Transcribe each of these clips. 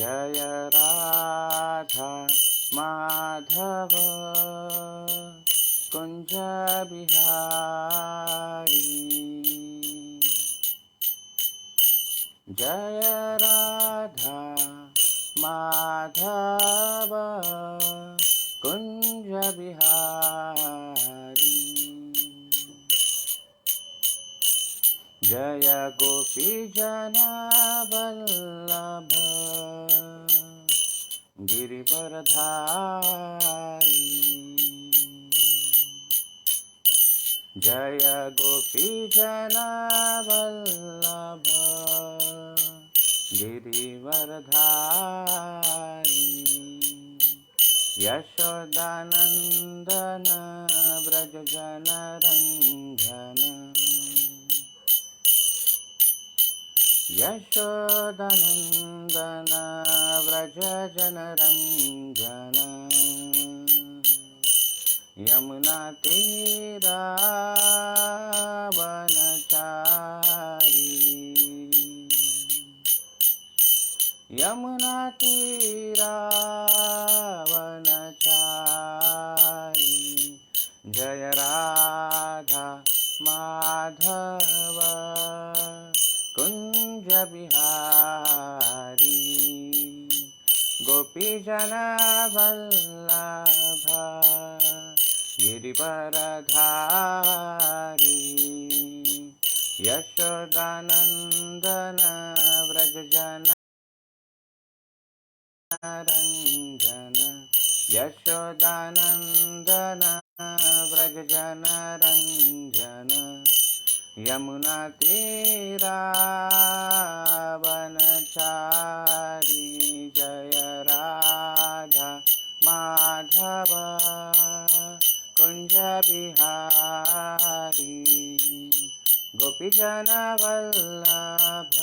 जय राधा माधव कुंज बिहारी। जय राधा माधव कुंज बिहारी। जय गोपी वल्लभ गिरिवरधारी। जय गोपी वल्लभ गिरिवरधारी। यशोदानंदन व्रज जनरंजन। यशोदानंदन व्रज जनरंजन। यमुना तीरावनचारी। यमुना तीरावनचारी। जय राधा माधव कुंज बिहारी। गोपीजन वल्लभ गिरिवरधारी। यशोदानंदन व्रज जनरंजन। यशोदानंदन व्रज जनरंजन। यमुना तीरावनचारी। जय राधा माधव कुंज बिहारी। गोपीजन वल्लभ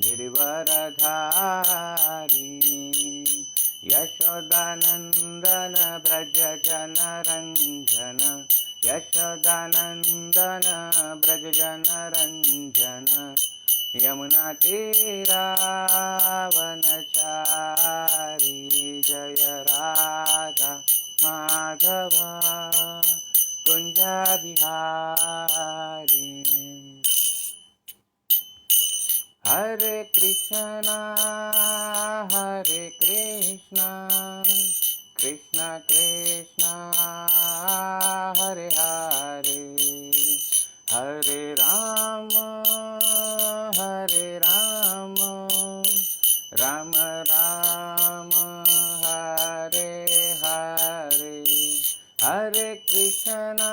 गिरिवरधारी। यशोदानंदन व्रज जनरंजन। यशोदानंदन व्रज जनरंजन। यमुना तीरावनचारी। जय राधा माधव कुंज बिहारी। हरे कृष्णा कृष्ण कृष्ण हरे हरे। हरे राम राम राम हरे हरे। हरे कृष्णा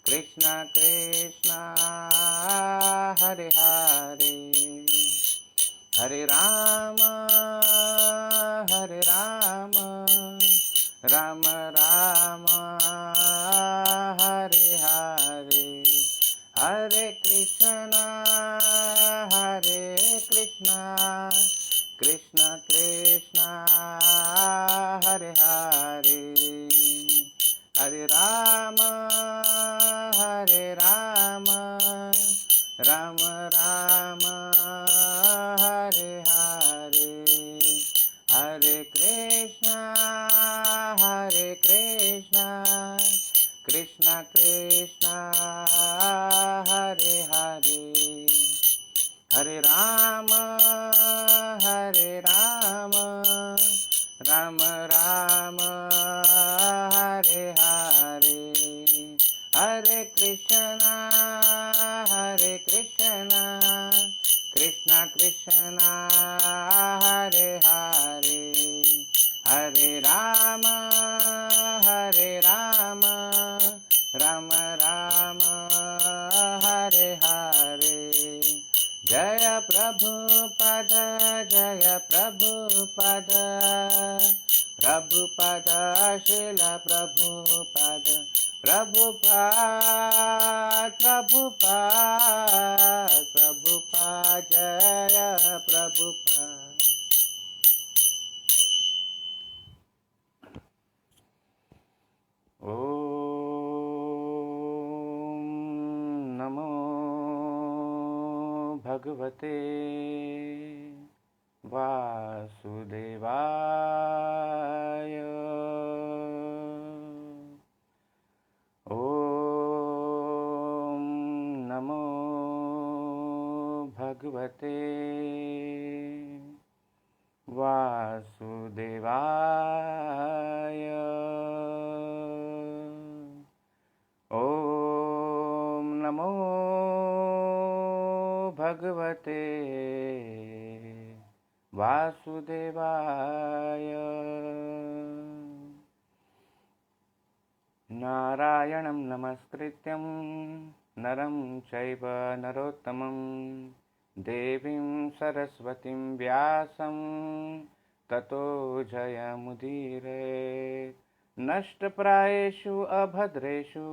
कृष्ण कृष्ण हरे हरे। हरे राम राम राम हरे हरे। हरे कृष्णा कृष्ण कृष्ण हरे हरे। हरे राम राम राम हरे हरे। हरे कृष्णा कृष्ण कृष्ण हरे हरे। हरे राम राम राम हरे हरे। हरे कृष्णा कृष्ण कृष्ण हरे हरे। हरे राम राम राम हरे हरे। जय प्रभुपद प्रभुपद शिल प्रभुपद प्रभुपद जय प्रभुपद। ओम नमो भगवते वासुदेवाय। ॐ नमो भगवते वासुदेवाय। ॐ नमो भगवते वासुदेवाय। नारायणं नमस्कृत्यं नरं चैव नरोत्तमं देवीं सरस्वतीं व्यासं ततो जयमुदीरये। नष्टप्रायेषु अभद्रेषु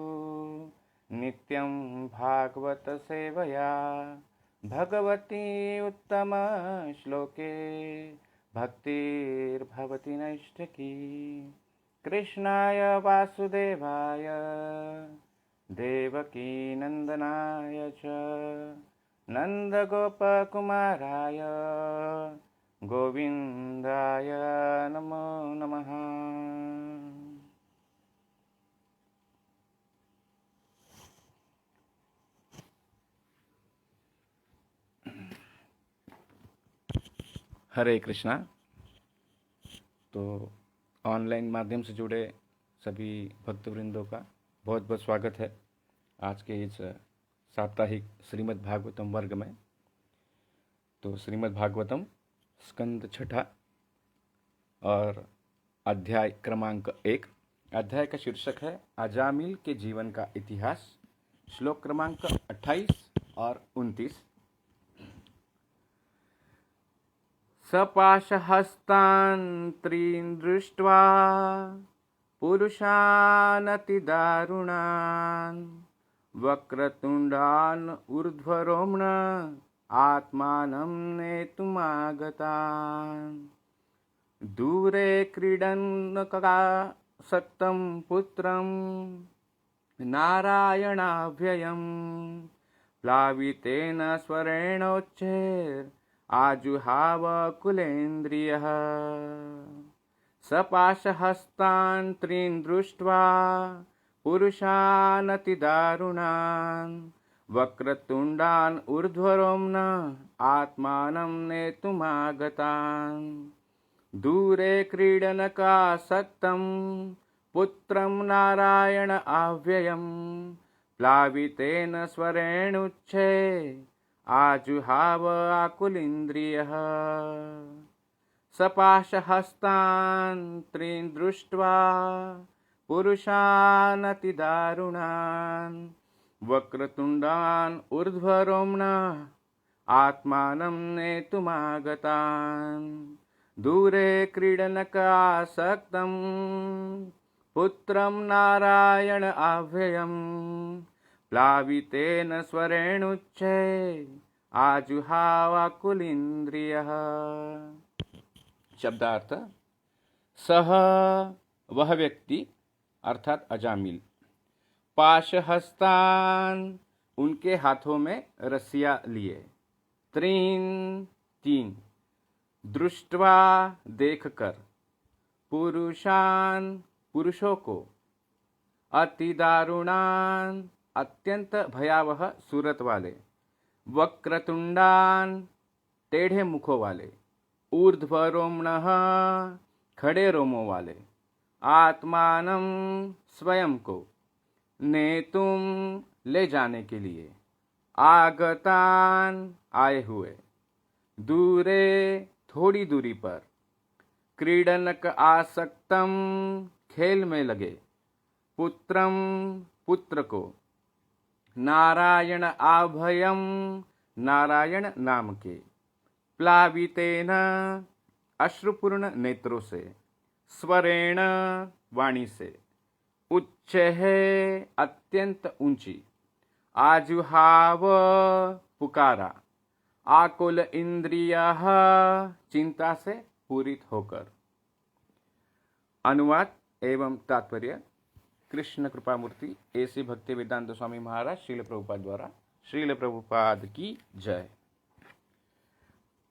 नित्यं भागवत सेवया भगवती उत्तमश्लोके भक्तिर्भवति नैष्ठिकी। कृष्णाय वासुदेवाय देवकी नन्दनाय च नन्दगोपकुमाराय गोविन्दाय नमो नमः। हरे कृष्णा। तो ऑनलाइन माध्यम से जुड़े सभी भक्तवृंदों का बहुत बहुत स्वागत है आज के इस साप्ताहिक श्रीमद् भागवतम वर्ग में। तो श्रीमद् भागवतम स्कंद छठा और अध्याय क्रमांक 1। अध्याय का शीर्षक है अजामिल के जीवन का इतिहास। श्लोक क्रमांक 28 और 29। सपाशहस्तान् त्रीन् दृष्ट्वा पुरुषानतिदारुणान् वक्रतुण्डान् ऊर्ध्वरोम्ण आत्मानं नेतुमागतान् दूरे क्रीडनकासक्तं पुत्रं नारायणाव्ययं प्लावितेन स्वरेणोच्चैर् आजुहाव कुलेन्द्रियः। सपाशहस्तान् त्रीन् दृष्ट्वा पुरुषानतिदारुणान् वक्रतुण्डान् ऊर्ध्वरोम्न आत्मानं नेतुमागतान् दूरे क्रीडनकासक्तं पुत्रं नारायण आव्ययं प्लावितेन स्वरेणुच्छे आजुहाव आकुलिन्द्रियः। सपाशहस्तान् त्रीन् दृष्ट्वा पुरुषानतिदारुणान् वक्रतुण्डान् ऊर्ध्वरोम्ण आत्मानं नेतुमागतान् दूरे क्रीडनकासक्तं पुत्रं नारायण आव्ययं प्लावितेन स्वरेणुच्छे आजुहावाकुलिन्द्रियः। शब्दार्थ। सह वह व्यक्ति अर्थात अजामिल, पाशहस्तान उनके हाथों में रस्सियां लिए, त्रीन तीन, दृष्ट्वा देखकर, पुरुषान पुरुषों को, अतिदारुणान अत्यंत भयावह सूरत वाले, वक्रतुंडान टेढ़े मुखों वाले, ऊर्ध्वरोम्णः खड़े रोमों वाले, आत्मानं स्वयं को, नेतुम ले जाने के लिए, आगतान आए हुए, दूरे थोड़ी दूरी पर, क्रीडनक आसक्तम खेल में लगे, पुत्रम पुत्र को, नारायण आभयम नारायण नाम के, प्लावितेन अश्रुपूर्ण नेत्रों से, स्वरेण वाणी से, उच्च है अत्यंत ऊंची, आजुहाव पुकारा, आकुल इंद्रियः चिंता से पूरित होकर। अनुवाद एवं तात्पर्य कृष्ण कृपामूर्ति एसी भक्ति वेदांत स्वामी महाराज श्रील प्रभुपाद द्वारा। श्रील प्रभुपाद की जय।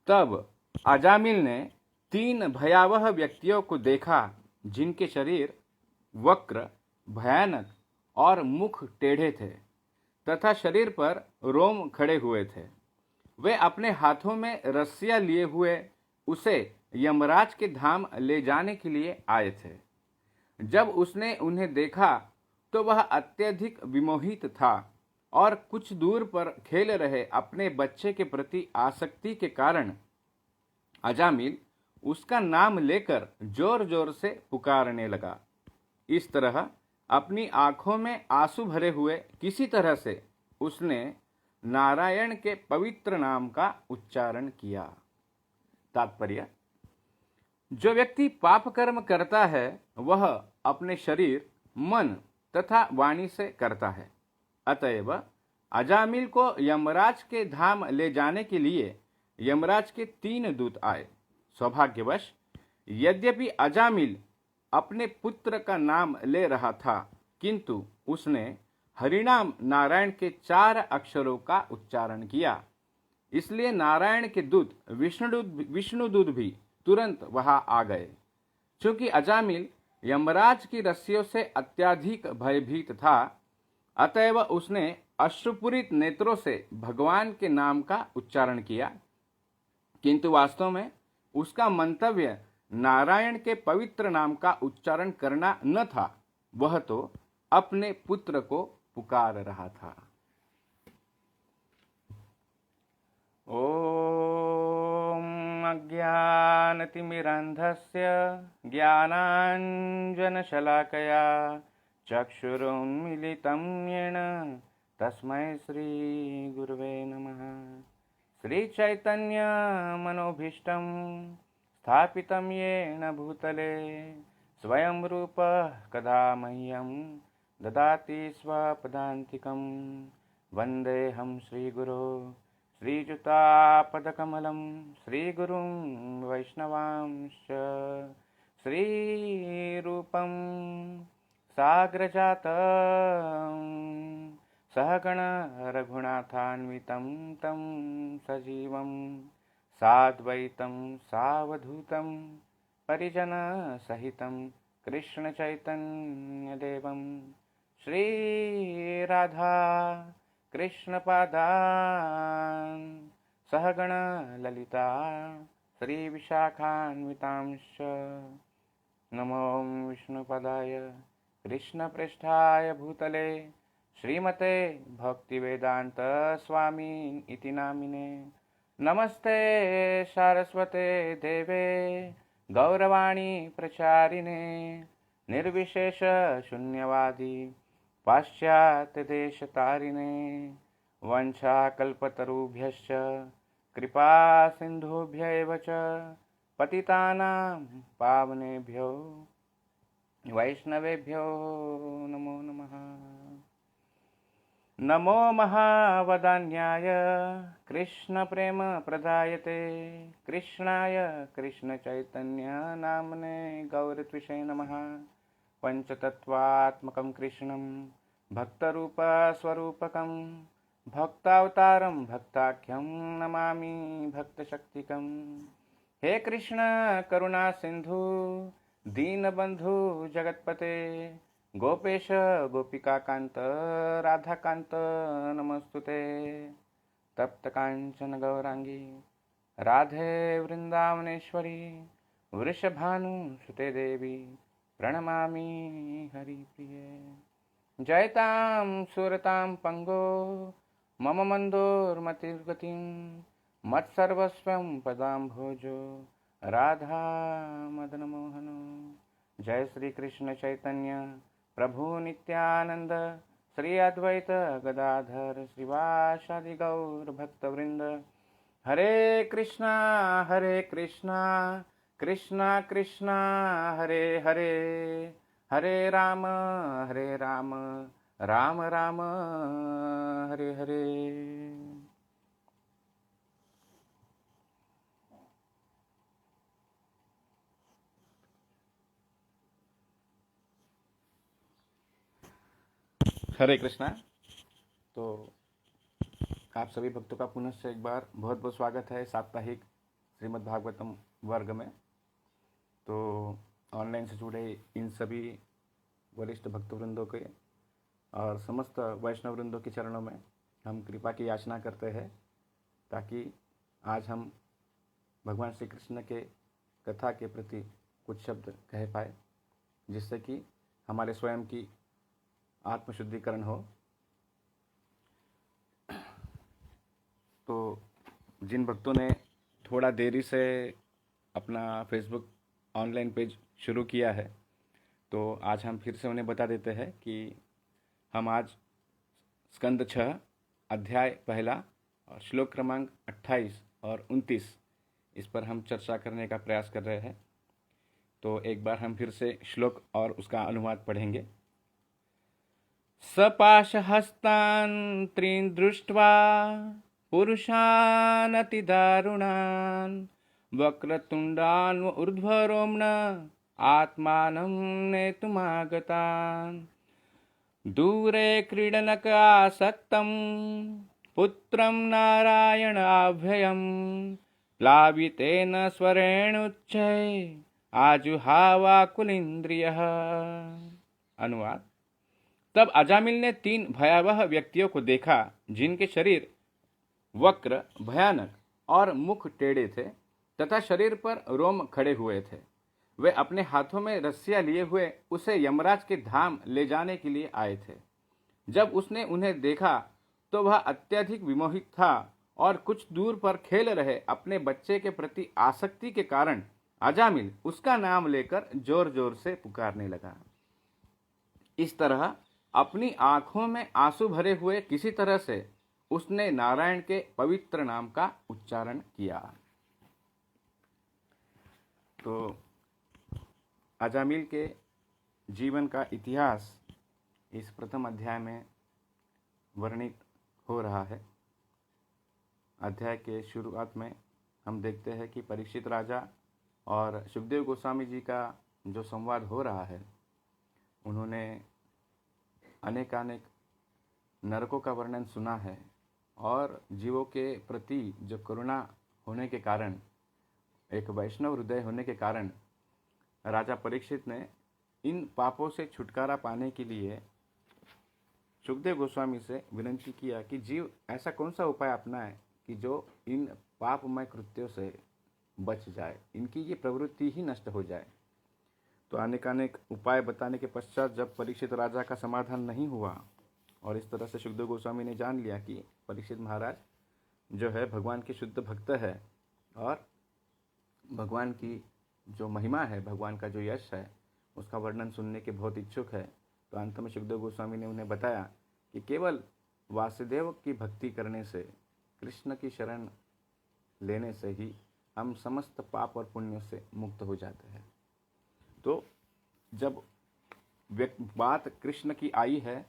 तब अजामिल ने 3 भयावह व्यक्तियों को देखा जिनके शरीर वक्र, भयानक और मुख टेढ़े थे तथा शरीर पर रोम खड़े हुए थे। वे अपने हाथों में रस्सियां लिए हुए उसे यमराज के धाम ले जाने के लिए आए थे। जब उसने उन्हें देखा तो वह अत्यधिक विमोहित था और कुछ दूर पर खेल रहे अपने बच्चे के प्रति आसक्ति के कारण अजामिल उसका नाम लेकर जोर जोर से पुकारने लगा। इस तरह अपनी आंखों में आंसू भरे हुए किसी तरह से उसने नारायण के पवित्र नाम का उच्चारण किया। तात्पर्य: जो व्यक्ति पाप कर्म करता है वह अपने शरीर, मन तथा वाणी से करता है। अतएव अजामिल को यमराज के धाम ले जाने के लिए यमराज के 3 दूत आए। सौभाग्यवश यद्यपि अजामिल अपने पुत्र का नाम ले रहा था, किंतु उसने हरिनाम नारायण के 4 अक्षरों का उच्चारण किया। इसलिए नारायण के दूत विष्णुदूत भी तुरंत वहां आ गए। चूंकि अजामिल यमराज की रस्सियों से अत्यधिक भयभीत था, अतएव उसने अश्रुपूरित नेत्रों से भगवान के नाम का उच्चारण किया, किंतु वास्तव में उसका मंतव्य नारायण के पवित्र नाम का उच्चारण करना न था, वह तो अपने पुत्र को पुकार रहा था। ओम अज्ञानतिमिरन्धस्य ज्ञानाञ्जनशलाकया चक्षुरुन्मीलितं येन तस्मै श्रीगुरवे नमः। श्रीचैतन्यमनोभीष्टं स्थापितं येन भूतले स्वयं रूपः कदा मह्यं ददाति स्वपदान्तिकं। वन्देऽहं श्रीगुरो श्रीयुतापदकमलं श्रीगुरुं वैष्णवांश्च। श्रीरूपं साग्रजातं सहगण रघुनाथान्वितं तं सजीवं साद्वैतं सावधूतं परिजनसहितं कृष्णचैतन्यदेवं श्रीराधा कृष्णपादान् सहगण ललिता श्रीविशाखान्वितांश्च। नमो विष्णुपदाय कृष्णप्रेष्ठाय भूतले श्रीमते भक्तिवेदांत स्वामी इति नामिने। नमस्ते सारस्वते देवे गौरवाणी प्रचारिणे निर्विशेष शून्यवादी पाश्चात्य देशतारिणे। वंशाकल्पतरुभ्यश्च कृपा सिन्धुभ्यैव च पतितानां पावनेभ्यो वैष्णवेभ्यो नमो नमः। नमो महावदान्याय कृष्णप्रेम प्रदायते कृष्णाय कृष्णचैतन्य नामने गौरत्विषे नमः। पंचतत्वात्मकं कृष्णं भक्तरूपस्वरूपकं भक्तावतारं भक्ताख्यं नमामि भक्तशक्तिकं। हे कृष्ण करुणा सिंधु दीनबंधु जगतपते गोपेश गोपिकाकांत राधाकांत नमस्तुते। तप्त कांचन गौरांगी राधे वृंदावनेश्वरी वृषभानुसुते देवी प्रणमामि हरिप्रिये। जयतां सुरतां पंगो मम मंदोर्मतिर्गतिं मत्सर्वस्वं पदाम्भोजो राधा मदन मोहनो। जय श्री कृष्ण चैतन्य प्रभु नित्यानंद श्री अद्वैत गदाधर श्रीवासादि गौर भक्तवृंद। हरे कृष्णा कृष्णा कृष्णा हरे हरे, हरे राम राम राम हरे हरे। हरे कृष्णा। तो आप सभी भक्तों का पुनः से एक बार बहुत बहुत स्वागत है साप्ताहिक श्रीमद् भागवतम वर्ग में। तो ऑनलाइन से जुड़े इन सभी वरिष्ठ भक्तवृंदों के और समस्त वैष्णव वृंदों के चरणों में हम कृपा की याचना करते हैं, ताकि आज हम भगवान श्री कृष्ण के कथा के प्रति कुछ शब्द कह पाए, जिससे कि हमारे स्वयं की आत्मशुद्धिकरण हो। तो जिन भक्तों ने थोड़ा देरी से अपना फेसबुक ऑनलाइन पेज शुरू किया है, तो आज हम फिर से उन्हें बता देते हैं कि हम आज स्कंद 6 अध्याय 1 और श्लोक क्रमांक 28 और 29 इस पर हम चर्चा करने का प्रयास कर रहे हैं। तो एक बार हम फिर से श्लोक और उसका अनुवाद पढ़ेंगे। सपाशहस्तान् त्रीन् दृष्ट्वा पुरुषान् अतिदारुणान् वक्रतुण्डान् व ऊर्ध्वरोम्ण आत्मानं नेतुमागतान् दूरे क्रीडनक आसक्तं पुत्रं नारायणाभयं प्लावितेन स्वरेणुच्चै आजुहावाकुलिन्द्रियः। अनुवाद। तब अजामिल ने 3 भयावह व्यक्तियों को देखा, जिनके शरीर वक्र, भयानक और मुख टेढ़े थे तथा शरीर पर रोम खड़े हुए थे। वे अपने हाथों में रस्सियां लिए हुए उसे यमराज के धाम ले जाने के लिए आए थे। जब उसने उन्हें देखा तो वह अत्यधिक विमोहित था और कुछ दूर पर खेल रहे अपने बच्चे के प्रति आसक्ति के कारण अजामिल उसका नाम लेकर जोर जोर से पुकारने लगा। इस तरह अपनी आंखों में आंसू भरे हुए किसी तरह से उसने नारायण के पवित्र नाम का उच्चारण किया। तो अजामिल के जीवन का इतिहास इस प्रथम अध्याय में वर्णित हो रहा है। अध्याय के शुरुआत में हम देखते हैं कि परीक्षित राजा और सुखदेव गोस्वामी जी का जो संवाद हो रहा है, उन्होंने अनेकानेक नरकों का वर्णन सुना है और जीवों के प्रति जो करुणा होने के कारण, एक वैष्णव हृदय होने के कारण राजा परीक्षित ने इन पापों से छुटकारा पाने के लिए सुखदेव गोस्वामी से विनती किया कि जीव ऐसा कौन सा उपाय अपनाए कि जो इन पापमय कृत्यों से बच जाए, इनकी ये प्रवृत्ति ही नष्ट हो जाए। तो अनेकानेक उपाय बताने के पश्चात जब परीक्षित राजा का समाधान नहीं हुआ और इस तरह से सुखदेव गोस्वामी ने जान लिया कि परीक्षित महाराज जो है भगवान के शुद्ध भक्त है और भगवान की जो महिमा है, भगवान का जो यश है, उसका वर्णन सुनने के बहुत इच्छुक है, तो अंत में सुखदेव गोस्वामी ने उन्हें बताया कि केवल वासुदेव की भक्ति करने से, कृष्ण की शरण लेने से ही हम समस्त पाप और पुण्यों से मुक्त हो जाते हैं। तो जब बात कृष्ण की आई है,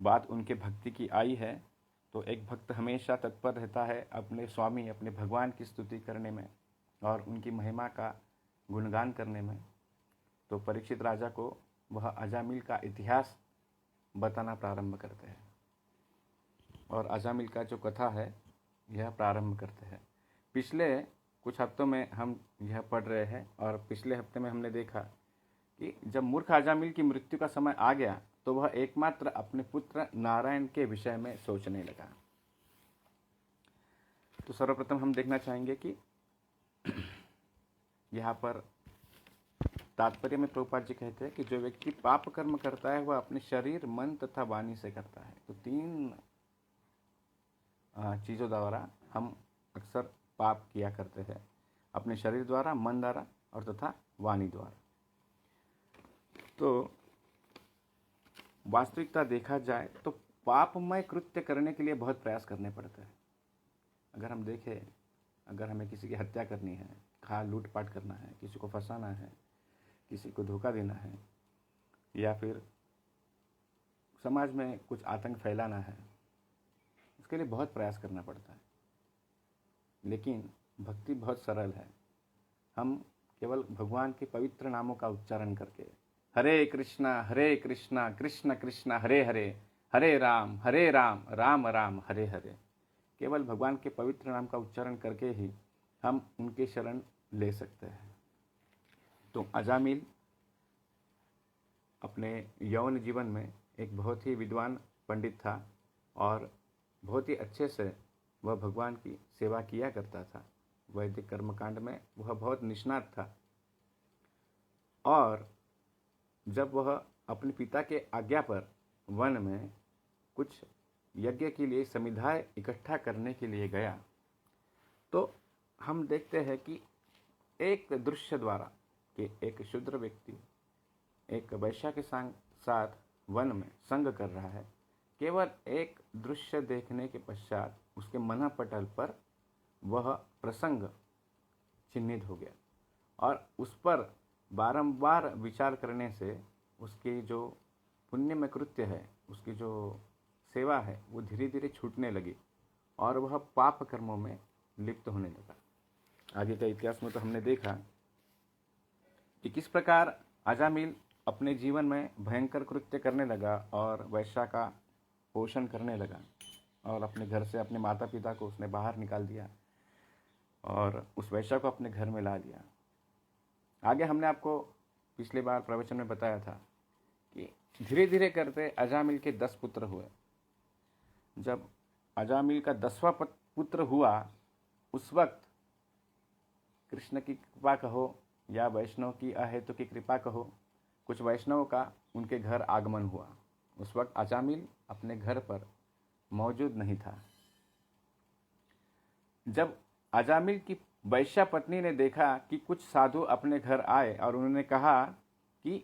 बात उनके भक्ति की आई है, तो एक भक्त हमेशा तत्पर रहता है अपने स्वामी, अपने भगवान की स्तुति करने में और उनकी महिमा का गुणगान करने में। तो परीक्षित राजा को वह अजामिल का इतिहास बताना प्रारंभ करते हैं और अजामिल का जो कथा है यह प्रारंभ करते हैं। पिछले कुछ हफ्तों में हम यह पढ़ रहे हैं और पिछले हफ्ते में हमने देखा कि जब मूर्ख अजामिल की मृत्यु का समय आ गया तो वह एकमात्र अपने पुत्र नारायण के विषय में सोचने लगा। तो सर्वप्रथम हम देखना चाहेंगे कि यहाँ पर तात्पर्य में प्रभुपाद जी कहते हैं कि जो व्यक्ति पाप कर्म करता है वह अपने शरीर, मन तथा वाणी से करता है। तो 3 चीज़ों द्वारा हम अक्सर पाप किया करते हैं, अपने शरीर द्वारा, मन द्वारा और तथा वाणी द्वारा। तो वास्तविकता देखा जाए तो पापमय कृत्य करने के लिए बहुत प्रयास करने पड़ते हैं। अगर हम देखें, अगर हमें किसी की हत्या करनी है, लूटपाट करना है, किसी को फंसाना है, किसी को धोखा देना है या फिर समाज में कुछ आतंक फैलाना है, इसके लिए बहुत प्रयास करना पड़ता है। लेकिन भक्ति बहुत सरल है। हम केवल भगवान के पवित्र नामों का उच्चारण करके हरे कृष्णा कृष्ण कृष्ण हरे हरे, हरे राम राम राम हरे हरे, केवल भगवान के पवित्र नाम का उच्चारण करके ही हम उनके शरण ले सकते हैं। तो अजामिल अपने यौवन जीवन में एक बहुत ही विद्वान पंडित था और बहुत ही अच्छे से वह भगवान की सेवा किया करता था। वैदिक कर्मकांड में वह बहुत निष्णात था और जब वह अपने पिता के आज्ञा पर वन में कुछ यज्ञ के लिए समिधाएं इकट्ठा करने के लिए गया तो हम देखते हैं कि एक दृश्य द्वारा कि एक शूद्र व्यक्ति एक वैश्या के साथ वन में संग कर रहा है। केवल एक दृश्य देखने के पश्चात उसके मनःपटल पर वह प्रसंग चिन्हित हो गया और उस पर बारंबार विचार करने से उसकी जो पुण्यमय कृत्य है, उसकी जो सेवा है, वो धीरे धीरे छूटने लगी और वह पाप कर्मों में लिप्त होने लगा। आगे का इतिहास में तो हमने देखा कि किस प्रकार अजामिल अपने जीवन में भयंकर कृत्य करने लगा और वैश्या का पोषण करने लगा और अपने घर से अपने माता पिता को उसने बाहर निकाल दिया और उस वैश्या को अपने घर में ला लिया। आगे हमने आपको पिछले बार प्रवचन में बताया था कि धीरे धीरे करते अजामिल के 10 पुत्र हुए। जब अजामिल का 10वां पुत्र हुआ उस वक्त कृष्ण की कृपा कहो या वैष्णव की अहेतु की कृपा कहो, कुछ वैष्णव का उनके घर आगमन हुआ। उस वक्त अजामिल अपने घर पर मौजूद नहीं था। जब अजामिल की वैश्या पत्नी ने देखा कि कुछ साधु अपने घर आए और उन्होंने कहा कि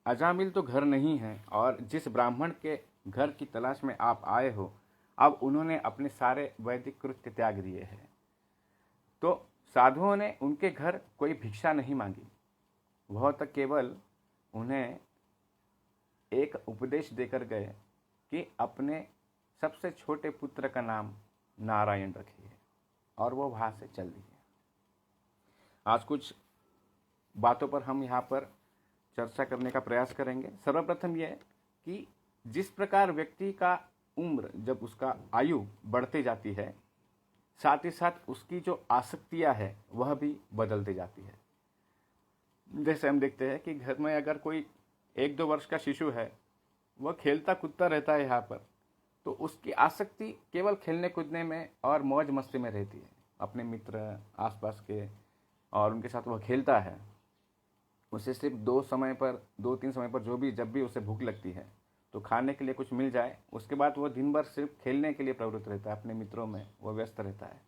अजामिल तो घर नहीं है और जिस ब्राह्मण के घर की तलाश में आप आए हो, अब उन्होंने अपने सारे वैदिक कृत्य त्याग दिए हैं। तो साधुओं ने उनके घर कोई भिक्षा नहीं मांगी, वह तो केवल उन्हें एक उपदेश देकर गए कि अपने सबसे छोटे पुत्र का नाम नारायण रखिए और वो वहाँ से चल दिए। आज कुछ बातों पर हम यहाँ पर चर्चा करने का प्रयास करेंगे। सर्वप्रथम यह कि जिस प्रकार व्यक्ति का उम्र, जब उसका आयु बढ़ते जाती है, साथ ही साथ उसकी जो आसक्तियाँ है वह भी बदलते जाती है। जैसे हम देखते हैं कि घर में अगर कोई 1-2 वर्ष का शिशु है, वह खेलता कूदता रहता है यहाँ पर, तो उसकी आसक्ति केवल खेलने कूदने में और मौज मस्ती में रहती है। अपने मित्र आसपास के और उनके साथ वह खेलता है। उसे सिर्फ 2-3 समय पर जब भी उसे भूख लगती है तो खाने के लिए कुछ मिल जाए, उसके बाद वह दिन भर सिर्फ खेलने के लिए प्रवृत्त रहता है, अपने मित्रों में वह व्यस्त रहता है।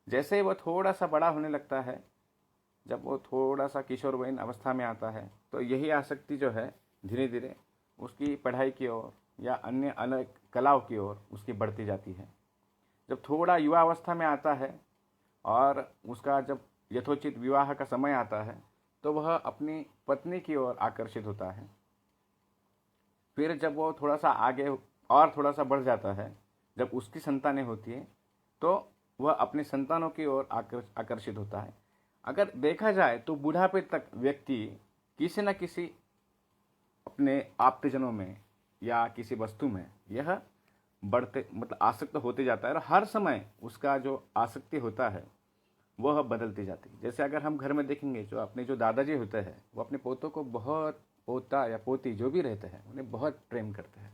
जैसे ही वह थोड़ा सा बड़ा होने लगता है, जब वो थोड़ा सा किशोरवयीन अवस्था में आता है, तो यही आसक्ति जो है धीरे धीरे उसकी पढ़ाई की ओर या अन्य अलग कलाओं की ओर उसकी बढ़ती जाती है। जब थोड़ा युवा अवस्था में आता है और उसका जब यथोचित विवाह का समय आता है, तो वह अपनी पत्नी की ओर आकर्षित होता है। फिर जब वो थोड़ा सा आगे और थोड़ा सा बढ़ जाता है, जब उसकी संतानें होती हैं, तो वह अपने संतानों की ओर आकर्षित होता है। अगर देखा जाए तो बुढ़ापे तक व्यक्ति किसी न किसी अपने आप्तजनों में या किसी वस्तु में यह बढ़ते आसक्त होते जाता है और हर समय उसका जो आसक्ति होता है वह बदलती जाती है। जैसे अगर हम घर में देखेंगे, जो अपने जो दादाजी होते हैं वो अपने पोतों को बहुत, पोता या पोती जो भी रहते हैं उन्हें बहुत प्रेम करते हैं।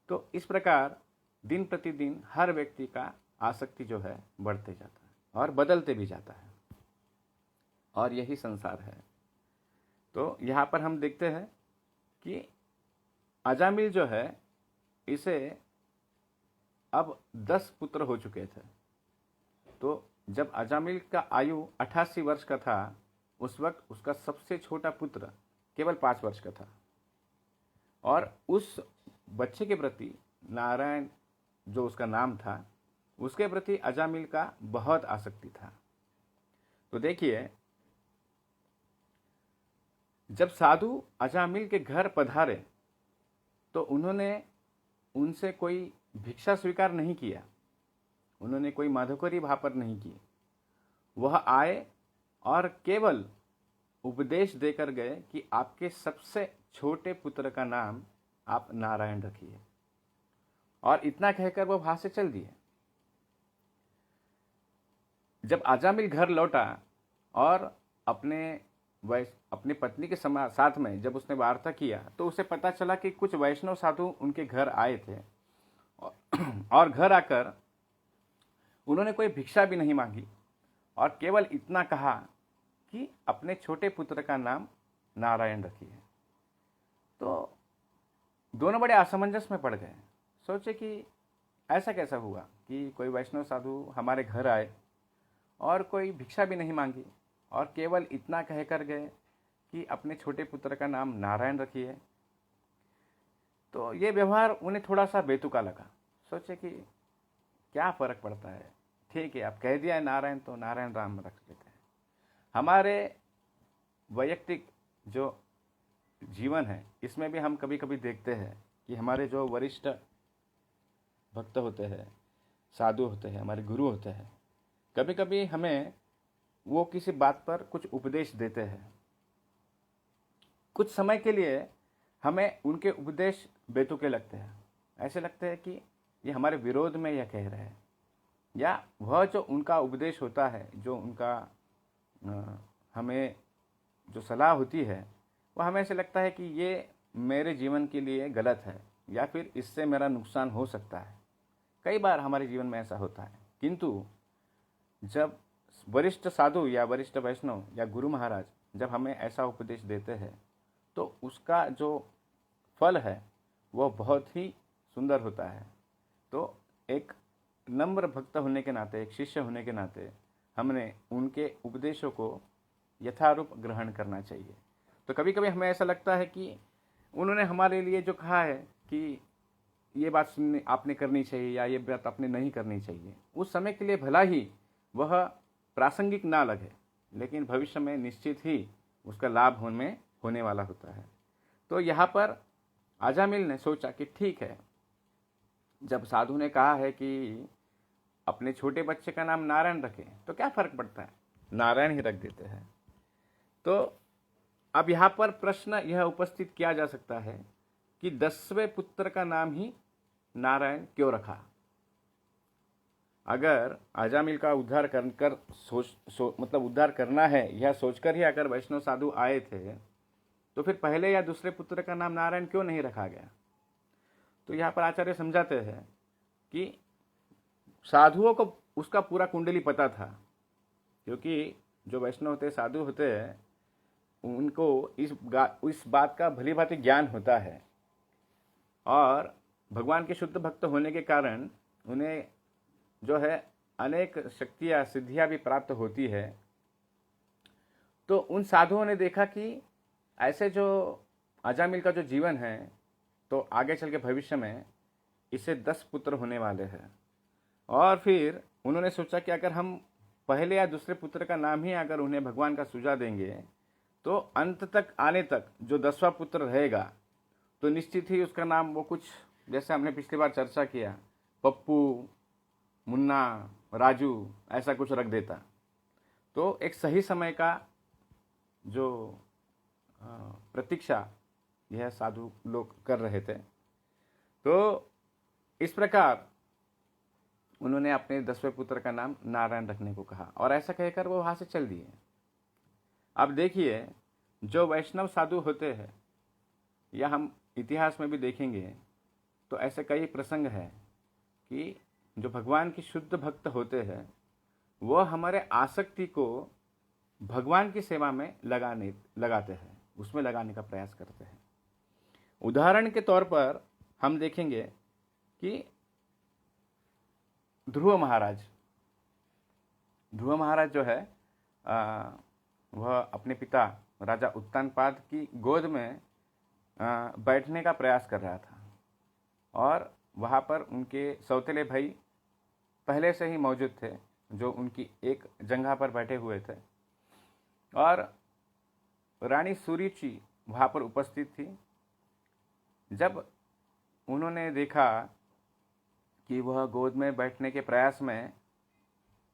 तो इस प्रकार दिन प्रतिदिन हर व्यक्ति का आसक्ति जो है बढ़ते जाता है और बदलते भी जाता है, और यही संसार है। तो यहाँ पर हम देखते हैं कि अजामिल जो है, इसे अब 10 पुत्र हो चुके थे। तो जब अजामिल का आयु 88 वर्ष का था, उस वक्त उसका सबसे छोटा पुत्र केवल 5 वर्ष का था और उस बच्चे के प्रति नारायण जो उसका नाम था, उसके प्रति अजामिल का बहुत आसक्ति था। तो देखिए, जब साधु अजामिल के घर पधारे तो उन्होंने उनसे कोई भिक्षा स्वीकार नहीं किया, उन्होंने कोई माधुकरी भापर नहीं की। वह आए और केवल उपदेश देकर गए कि आपके सबसे छोटे पुत्र का नाम आप नारायण रखिए, और इतना कहकर वह वहां से चल दिए। जब अजामिल घर लौटा और अपनी पत्नी के साथ में जब उसने वार्ता किया तो उसे पता चला कि कुछ वैष्णव साधु उनके घर आए थे और घर आकर उन्होंने कोई भिक्षा भी नहीं मांगी और केवल इतना कहा कि अपने छोटे पुत्र का नाम नारायण रखिए। तो दोनों बड़े असमंजस में पड़ गए। सोचे कि ऐसा कैसा हुआ कि कोई वैष्णव साधु हमारे घर आए और कोई भिक्षा भी नहीं मांगी और केवल इतना कह कर गए कि अपने छोटे पुत्र का नाम नारायण रखिए। तो ये व्यवहार उन्हें थोड़ा सा बेतुका लगा। सोचे कि क्या फ़र्क पड़ता है, ठीक है, आप कह दिया है नारायण तो नारायण राम रख लेते हैं। हमारे वैयक्तिक जो जीवन है इसमें भी हम कभी कभी देखते हैं कि हमारे जो वरिष्ठ भक्त होते हैं, साधु होते हैं, हमारे गुरु होते हैं, कभी कभी हमें वो किसी बात पर कुछ उपदेश देते हैं। कुछ समय के लिए हमें उनके उपदेश बेतुके लगते हैं, ऐसे लगते हैं कि ये हमारे विरोध में यह कह रहे हैं, या वह जो उनका उपदेश होता है, जो उनका हमें जो सलाह होती है, वह हमें ऐसे लगता है कि ये मेरे जीवन के लिए गलत है या फिर इससे मेरा नुकसान हो सकता है। कई बार हमारे जीवन में ऐसा होता है। किंतु जब वरिष्ठ साधु या वरिष्ठ वैष्णव या गुरु महाराज जब हमें ऐसा उपदेश देते हैं तो उसका जो फल है वह बहुत ही सुंदर होता है। तो एक नम्र भक्त होने के नाते, एक शिष्य होने के नाते हमने उनके उपदेशों को यथारूप ग्रहण करना चाहिए। तो कभी कभी हमें ऐसा लगता है कि उन्होंने हमारे लिए जो कहा है कि ये बात सुनने आपने करनी चाहिए या ये बात आपने नहीं करनी चाहिए, उस समय के लिए भला ही वह प्रासंगिक ना लगे, लेकिन भविष्य में निश्चित ही उसका लाभ होने वाला होता है। तो यहाँ पर अजामिल ने सोचा कि ठीक है, जब साधु ने कहा है कि अपने छोटे बच्चे का नाम नारायण रखें तो क्या फ़र्क पड़ता है, नारायण ही रख देते हैं। तो अब यहाँ पर प्रश्न यह उपस्थित किया जा सकता है कि 10वें पुत्र का नाम ही नारायण क्यों रखा। अगर अजामिल का उद्धार कर मतलब उद्धार करना है यह सोचकर ही अगर वैष्णव साधु आए थे तो फिर पहले या दूसरे पुत्र का नाम नारायण क्यों नहीं रखा गया। तो यहाँ पर आचार्य समझाते हैं कि साधुओं को उसका पूरा कुंडली पता था, क्योंकि जो वैष्णव होते, साधु होते हैं, उनको इस बात का भली भांति ज्ञान होता है और भगवान के शुद्ध भक्त होने के कारण उन्हें जो है अनेक शक्तियाँ, सिद्धियाँ भी प्राप्त होती है। तो उन साधुओं ने देखा कि ऐसे जो अजामिल का जो जीवन है तो आगे चल के भविष्य में इसे 10 पुत्र होने वाले हैं, और फिर उन्होंने सोचा कि अगर हम पहले या दूसरे पुत्र का नाम ही अगर उन्हें भगवान का सुझा देंगे तो अंत तक आने तक जो 10वां पुत्र रहेगा तो निश्चित ही उसका नाम वो कुछ, जैसे हमने पिछली बार चर्चा किया, पप्पू, मुन्ना, राजू, ऐसा कुछ रख देता। तो एक सही समय का जो प्रतीक्षा यह साधु लोग कर रहे थे। तो इस प्रकार उन्होंने अपने 10वें पुत्र का नाम नारायण रखने को कहा और ऐसा कहकर वो वहाँ से चल दिए। अब देखिए, जो वैष्णव साधु होते हैं, या हम इतिहास में भी देखेंगे तो ऐसे कई प्रसंग हैं कि जो भगवान की शुद्ध भक्त होते हैं वह हमारे आसक्ति को भगवान की सेवा में लगाते हैं, उसमें लगाने का प्रयास करते हैं। उदाहरण के तौर पर हम देखेंगे कि ध्रुव महाराज जो है वह अपने पिता राजा उत्तानपाद की गोद में बैठने का प्रयास कर रहा था और वहाँ पर उनके सौतेले भाई पहले से ही मौजूद थे जो उनकी एक जगह पर बैठे हुए थे, और रानी सुरुचि वहाँ पर उपस्थित थी। जब उन्होंने देखा कि वह गोद में बैठने के प्रयास में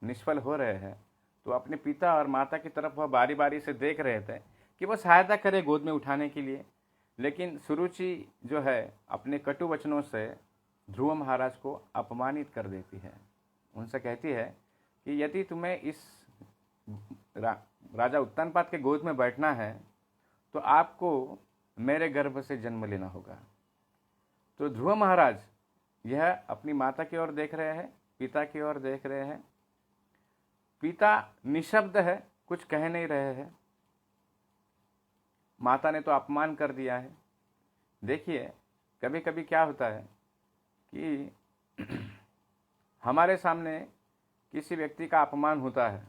निष्फल हो रहे हैं तो अपने पिता और माता की तरफ वह बारी बारी से देख रहे थे कि वह सहायता करे गोद में उठाने के लिए, लेकिन सुरुचि जो है अपने कटु वचनों से ध्रुव महाराज को अपमानित कर देती है। उनसे कहती है कि यदि तुम्हें इस राजा उत्तानपाद के गोद में बैठना है तो आपको मेरे गर्भ से जन्म लेना होगा। तो ध्रुव महाराज यह अपनी माता की ओर देख रहे हैं, पिता की ओर देख रहे हैं। पिता निशब्द है, कुछ कह नहीं रहे हैं। माता ने तो अपमान कर दिया है। देखिए, कभी कभी क्या होता है कि हमारे सामने किसी व्यक्ति का अपमान होता है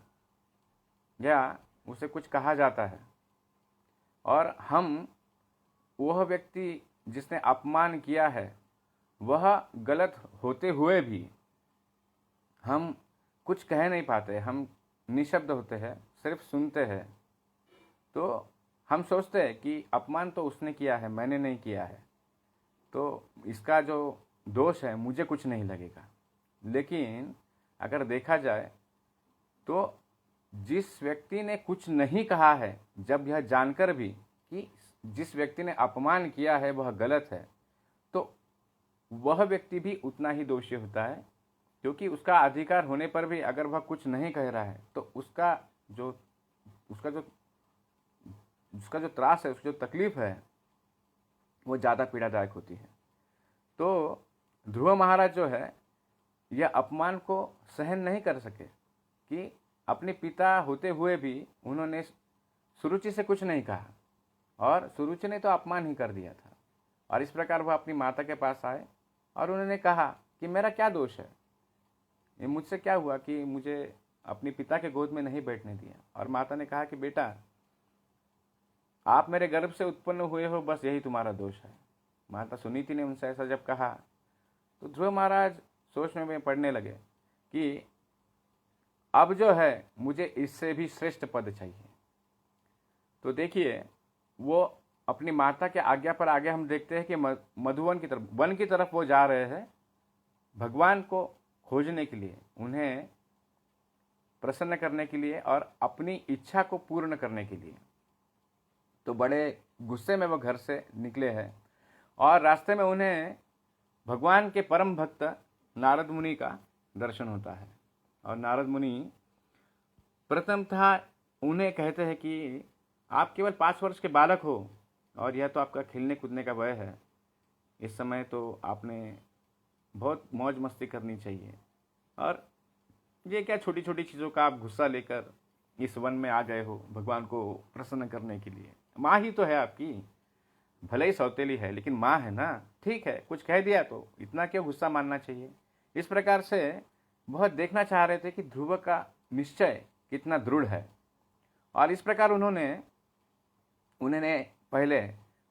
या उसे कुछ कहा जाता है और हम वह व्यक्ति जिसने अपमान किया है वह गलत होते हुए भी हम कुछ कह नहीं पाते, हम निशब्द होते हैं, सिर्फ सुनते हैं। तो हम सोचते हैं कि अपमान तो उसने किया है, मैंने नहीं किया है, तो इसका जो दोष है मुझे कुछ नहीं लगेगा। लेकिन अगर देखा जाए तो जिस व्यक्ति ने कुछ नहीं कहा है, जब यह जानकर भी कि जिस व्यक्ति ने अपमान किया है वह गलत है, तो वह व्यक्ति भी उतना ही दोषी होता है, क्योंकि उसका अधिकार होने पर भी अगर वह कुछ नहीं कह रहा है तो उसका जो त्रास है, उसकी जो तकलीफ है वो ज़्यादा पीड़ादायक होती है। तो ध्रुव महाराज जो है यह अपमान को सहन नहीं कर सके कि अपने पिता होते हुए भी उन्होंने सुरुचि से कुछ नहीं कहा और सुरुचि ने तो अपमान ही कर दिया था। और इस प्रकार वह अपनी माता के पास आए और उन्होंने कहा कि मेरा क्या दोष है, ये मुझसे क्या हुआ कि मुझे अपने पिता के गोद में नहीं बैठने दिया। और माता ने कहा कि बेटा, आप मेरे गर्भ से उत्पन्न हुए हो, बस यही तुम्हारा दोष है। माता सुनीति ने उनसे ऐसा जब कहा तो ध्रुव महाराज सोच में पड़ने लगे कि अब जो है मुझे इससे भी श्रेष्ठ पद चाहिए। तो देखिए, वो अपनी माता के आज्ञा पर आगे हम देखते हैं कि मधुवन की तरफ, वन की तरफ वो जा रहे हैं भगवान को खोजने के लिए, उन्हें प्रसन्न करने के लिए और अपनी इच्छा को पूर्ण करने के लिए। तो बड़े गुस्से में वो घर से निकले हैं और रास्ते में उन्हें भगवान के परम भक्त नारद मुनि का दर्शन होता है। और नारद मुनि प्रथमतः उन्हें कहते हैं कि आप केवल 5 वर्ष के बालक हो और यह तो आपका खेलने कूदने का वय है, इस समय तो आपने बहुत मौज मस्ती करनी चाहिए, और ये क्या छोटी छोटी चीज़ों का आप गुस्सा लेकर इस वन में आ गए हो भगवान को प्रसन्न करने के लिए। माँ ही तो है आपकी, भले ही सौतेली है लेकिन माँ है ना, ठीक है, कुछ कह दिया तो इतना क्यों गुस्सा मानना चाहिए। इस प्रकार से बहुत देखना चाह रहे थे कि ध्रुव का निश्चय कितना दृढ़ है। और इस प्रकार उन्होंने पहले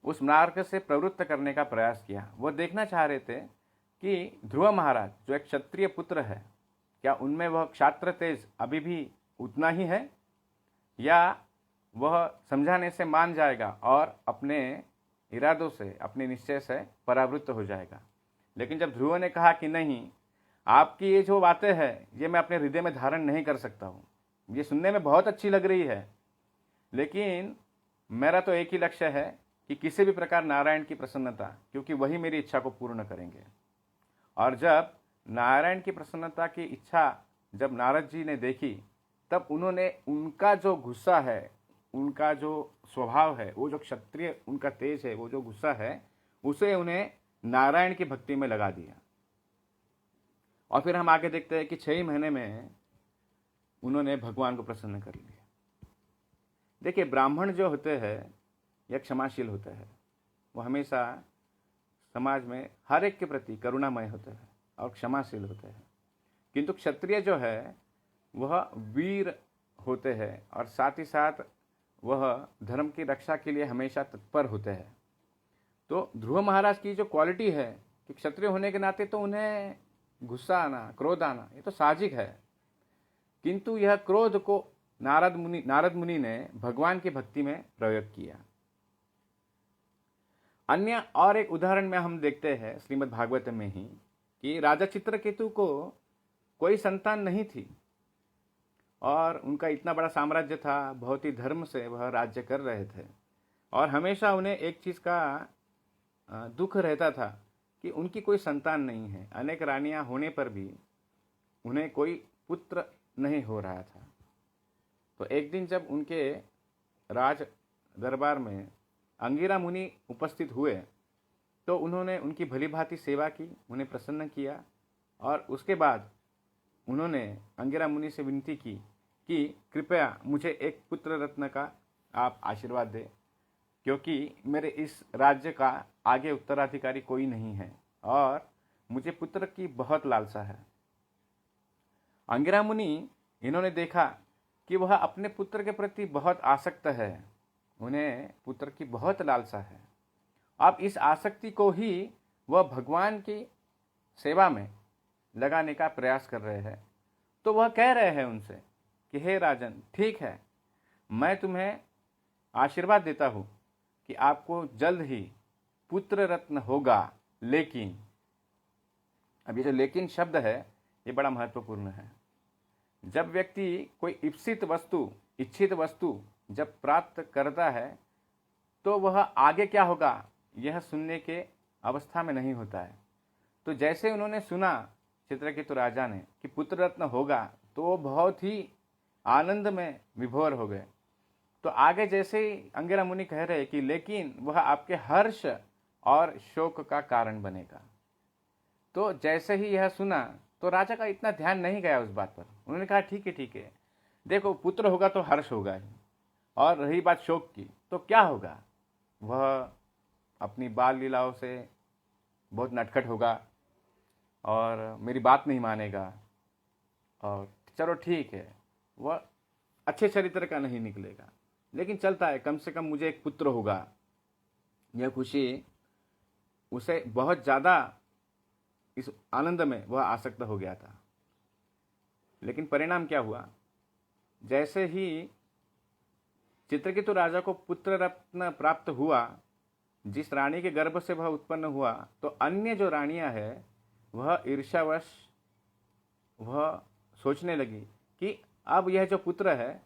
उस मार्ग से प्रवृत्त करने का प्रयास किया। वो देखना चाह रहे थे कि ध्रुव महाराज जो एक क्षत्रिय पुत्र है, क्या उनमें वह क्षात्र तेज अभी भी उतना ही है या वह समझाने से मान जाएगा और अपने इरादों से, अपने निश्चय से परावृत्त हो जाएगा। लेकिन जब ध्रुव ने कहा कि नहीं, आपकी ये जो बातें हैं ये मैं अपने हृदय में धारण नहीं कर सकता हूँ, ये सुनने में बहुत अच्छी लग रही है, लेकिन मेरा तो एक ही लक्ष्य है कि किसी भी प्रकार नारायण की प्रसन्नता, क्योंकि वही मेरी इच्छा को पूर्ण करेंगे। और जब नारायण की प्रसन्नता की इच्छा जब नारद जी ने देखी, तब उन्होंने उनका जो गुस्सा है, उनका जो स्वभाव है, वो जो क्षत्रिय उनका तेज है, वो जो गुस्सा है, उसे उन्हें नारायण की भक्ति में लगा दिया। और फिर हम आगे देखते हैं कि 6 महीने में उन्होंने भगवान को प्रसन्न कर लिया। देखिए, ब्राह्मण जो होते हैं यह क्षमाशील होते हैं, वो हमेशा समाज में हर एक के प्रति करुणामय होते हैं और क्षमाशील होते हैं। किंतु क्षत्रिय जो है वह वीर होते हैं और साथ ही साथ वह धर्म की रक्षा के लिए हमेशा तत्पर होते हैं। तो ध्रुव महाराज की जो क्वालिटी है कि क्षत्रिय होने के नाते तो उन्हें गुस्सा आना, क्रोध आना, ये तो साहजिक है, किंतु यह क्रोध को नारद मुनि ने भगवान की भक्ति में प्रयोग किया। अन्य और एक उदाहरण में हम देखते हैं श्रीमद् भागवत में ही कि राजा चित्रकेतु को कोई संतान नहीं थी और उनका इतना बड़ा साम्राज्य था, बहुत ही धर्म से वह राज्य कर रहे थे और हमेशा उन्हें एक चीज़ का दुख रहता था कि उनकी कोई संतान नहीं है। अनेक रानियां होने पर भी उन्हें कोई पुत्र नहीं हो रहा था। तो एक दिन जब उनके राज दरबार में अंगिरा मुनि उपस्थित हुए तो उन्होंने उनकी भली भांति सेवा की, उन्हें प्रसन्न किया और उसके बाद उन्होंने अंगिरा मुनि से विनती की कि कृपया मुझे एक पुत्र रत्न का आप आशीर्वाद दें, क्योंकि मेरे इस राज्य का आगे उत्तराधिकारी कोई नहीं है और मुझे पुत्र की बहुत लालसा है। अंगिरा मुनि इन्होंने देखा कि वह अपने पुत्र के प्रति बहुत आसक्त है, उन्हें पुत्र की बहुत लालसा है। अब इस आसक्ति को ही वह भगवान की सेवा में लगाने का प्रयास कर रहे हैं। तो वह कह रहे हैं उनसे कि हे राजन, ठीक है, मैं तुम्हें आशीर्वाद देता हूँ कि आपको जल्द ही पुत्र रत्न होगा, लेकिन अब ये जो लेकिन शब्द है ये बड़ा महत्वपूर्ण है। जब व्यक्ति कोई इच्छित वस्तु जब प्राप्त करता है तो वह आगे क्या होगा यह सुनने के अवस्था में नहीं होता है। तो जैसे उन्होंने सुना चित्रकेतु राजा ने कि पुत्र रत्न होगा तो वो बहुत ही आनंद में विभोर हो गए। तो आगे जैसे ही अंगिरा मुनि कह रहे कि लेकिन वह आपके हर्ष और शोक का कारण बनेगा। तो जैसे ही यह सुना तो राजा का इतना ध्यान नहीं गया उस बात पर। उन्होंने कहा ठीक है, देखो पुत्र होगा तो हर्ष होगा ही, और रही बात शोक की तो क्या होगा, वह अपनी बाल लीलाओं से बहुत नटखट होगा और मेरी बात नहीं मानेगा, और चलो ठीक है वह अच्छे चरित्र का नहीं निकलेगा, लेकिन चलता है, कम से कम मुझे एक पुत्र होगा। यह खुशी उसे बहुत ज़्यादा इस आनंद में वह आसक्त हो गया था। लेकिन परिणाम क्या हुआ, जैसे ही चित्रकेतु राजा को पुत्र रत्न प्राप्त हुआ, जिस रानी के गर्भ से वह उत्पन्न हुआ, तो अन्य जो रानियां हैं वह ईर्ष्यावश वह सोचने लगी कि अब यह जो पुत्र है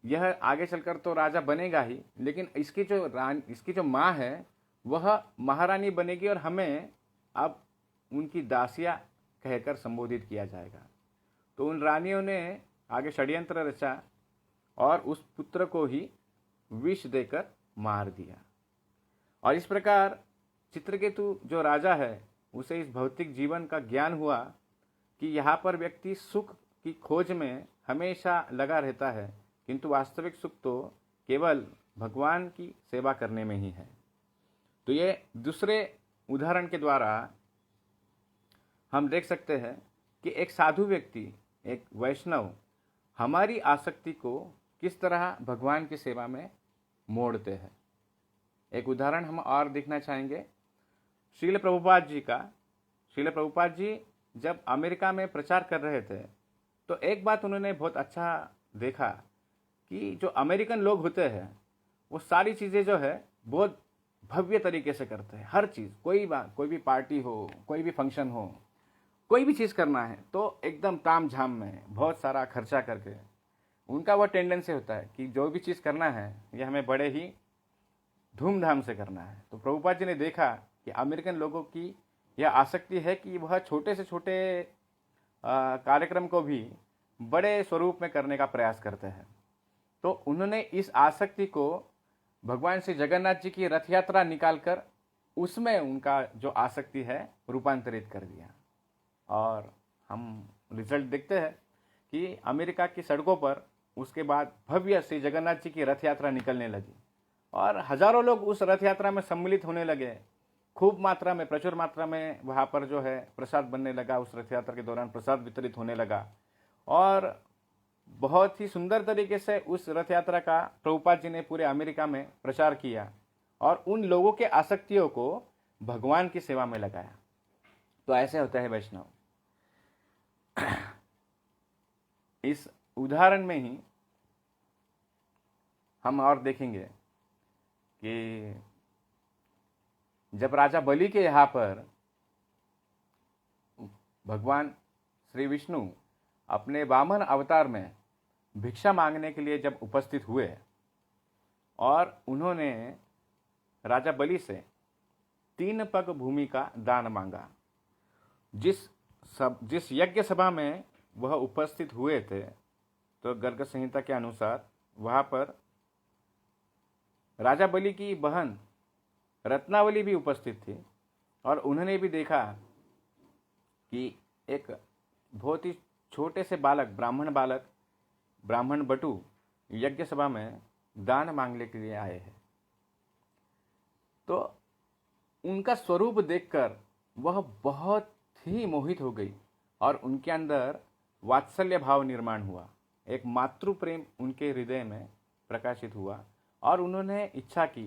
यह आगे चलकर तो राजा बनेगा ही, लेकिन इसकी जो माँ है वह महारानी बनेगी और हमें अब उनकी दासियाँ कहकर संबोधित किया जाएगा। तो उन रानियों ने आगे षड्यंत्र रचा और उस पुत्र को ही विष देकर मार दिया। और इस प्रकार चित्रकेतु जो राजा है उसे इस भौतिक जीवन का ज्ञान हुआ कि यहाँ पर व्यक्ति सुख की खोज में हमेशा लगा रहता है, किंतु वास्तविक सुख तो केवल भगवान की सेवा करने में ही है। तो ये दूसरे उदाहरण के द्वारा हम देख सकते हैं कि एक साधु व्यक्ति, एक वैष्णव हमारी आसक्ति को किस तरह भगवान की सेवा में मोड़ते हैं। एक उदाहरण हम और देखना चाहेंगे श्रील प्रभुपाद जी का। श्रील प्रभुपाद जी जब अमेरिका में प्रचार कर रहे थे तो एक बात उन्होंने बहुत अच्छा देखा कि जो अमेरिकन लोग होते हैं वो सारी चीज़ें जो है बहुत भव्य तरीके से करते हैं। हर चीज़, कोई भी पार्टी हो, कोई भी फंक्शन हो, कोई भी चीज़ करना है तो एकदम ताम झाम में बहुत सारा खर्चा करके उनका वह टेंडेंसी होता है कि जो भी चीज़ करना है यह हमें बड़े ही धूमधाम से करना है। तो प्रभुपाद जी ने देखा कि अमेरिकन लोगों की यह आसक्ति है कि वह छोटे से छोटे कार्यक्रम को भी बड़े स्वरूप में करने का प्रयास करते हैं। तो उन्होंने इस आसक्ति को भगवान श्री जगन्नाथ जी की रथ यात्रा निकालकर उसमें उनका जो आसक्ति है रूपांतरित कर दिया। और हम रिजल्ट देखते हैं कि अमेरिका की सड़कों पर उसके बाद भव्य श्री जगन्नाथ जी की रथ यात्रा निकलने लगी और हजारों लोग उस रथ यात्रा में सम्मिलित होने लगे। खूब मात्रा में, प्रचुर मात्रा में वहाँ पर जो है प्रसाद बनने लगा। उस रथ यात्रा के दौरान प्रसाद वितरित होने लगा और बहुत ही सुंदर तरीके से उस रथ यात्रा का प्रभुपाद जी ने पूरे अमेरिका में प्रचार किया और उन लोगों के आसक्तियों को भगवान की सेवा में लगाया। तो ऐसे होता है वैष्णव। इस उदाहरण में ही हम और देखेंगे कि जब राजा बलि के यहाँ पर भगवान श्री विष्णु अपने वामन अवतार में भिक्षा मांगने के लिए जब उपस्थित हुए और उन्होंने राजा बलि से 3 पग भूमि का दान मांगा। जिस यज्ञ सभा में वह उपस्थित हुए थे तो गर्ग संहिता के अनुसार वहाँ पर राजा बलि की बहन रत्नावली भी उपस्थित थी और उन्होंने भी देखा कि एक बहुत ही छोटे से बालक, ब्राह्मण बटू यज्ञ सभा में दान मांगने के लिए आए हैं। तो उनका स्वरूप देखकर वह बहुत ही मोहित हो गई और उनके अंदर वात्सल्य भाव निर्माण हुआ, एक मातृ प्रेम उनके हृदय में प्रकाशित हुआ और उन्होंने इच्छा की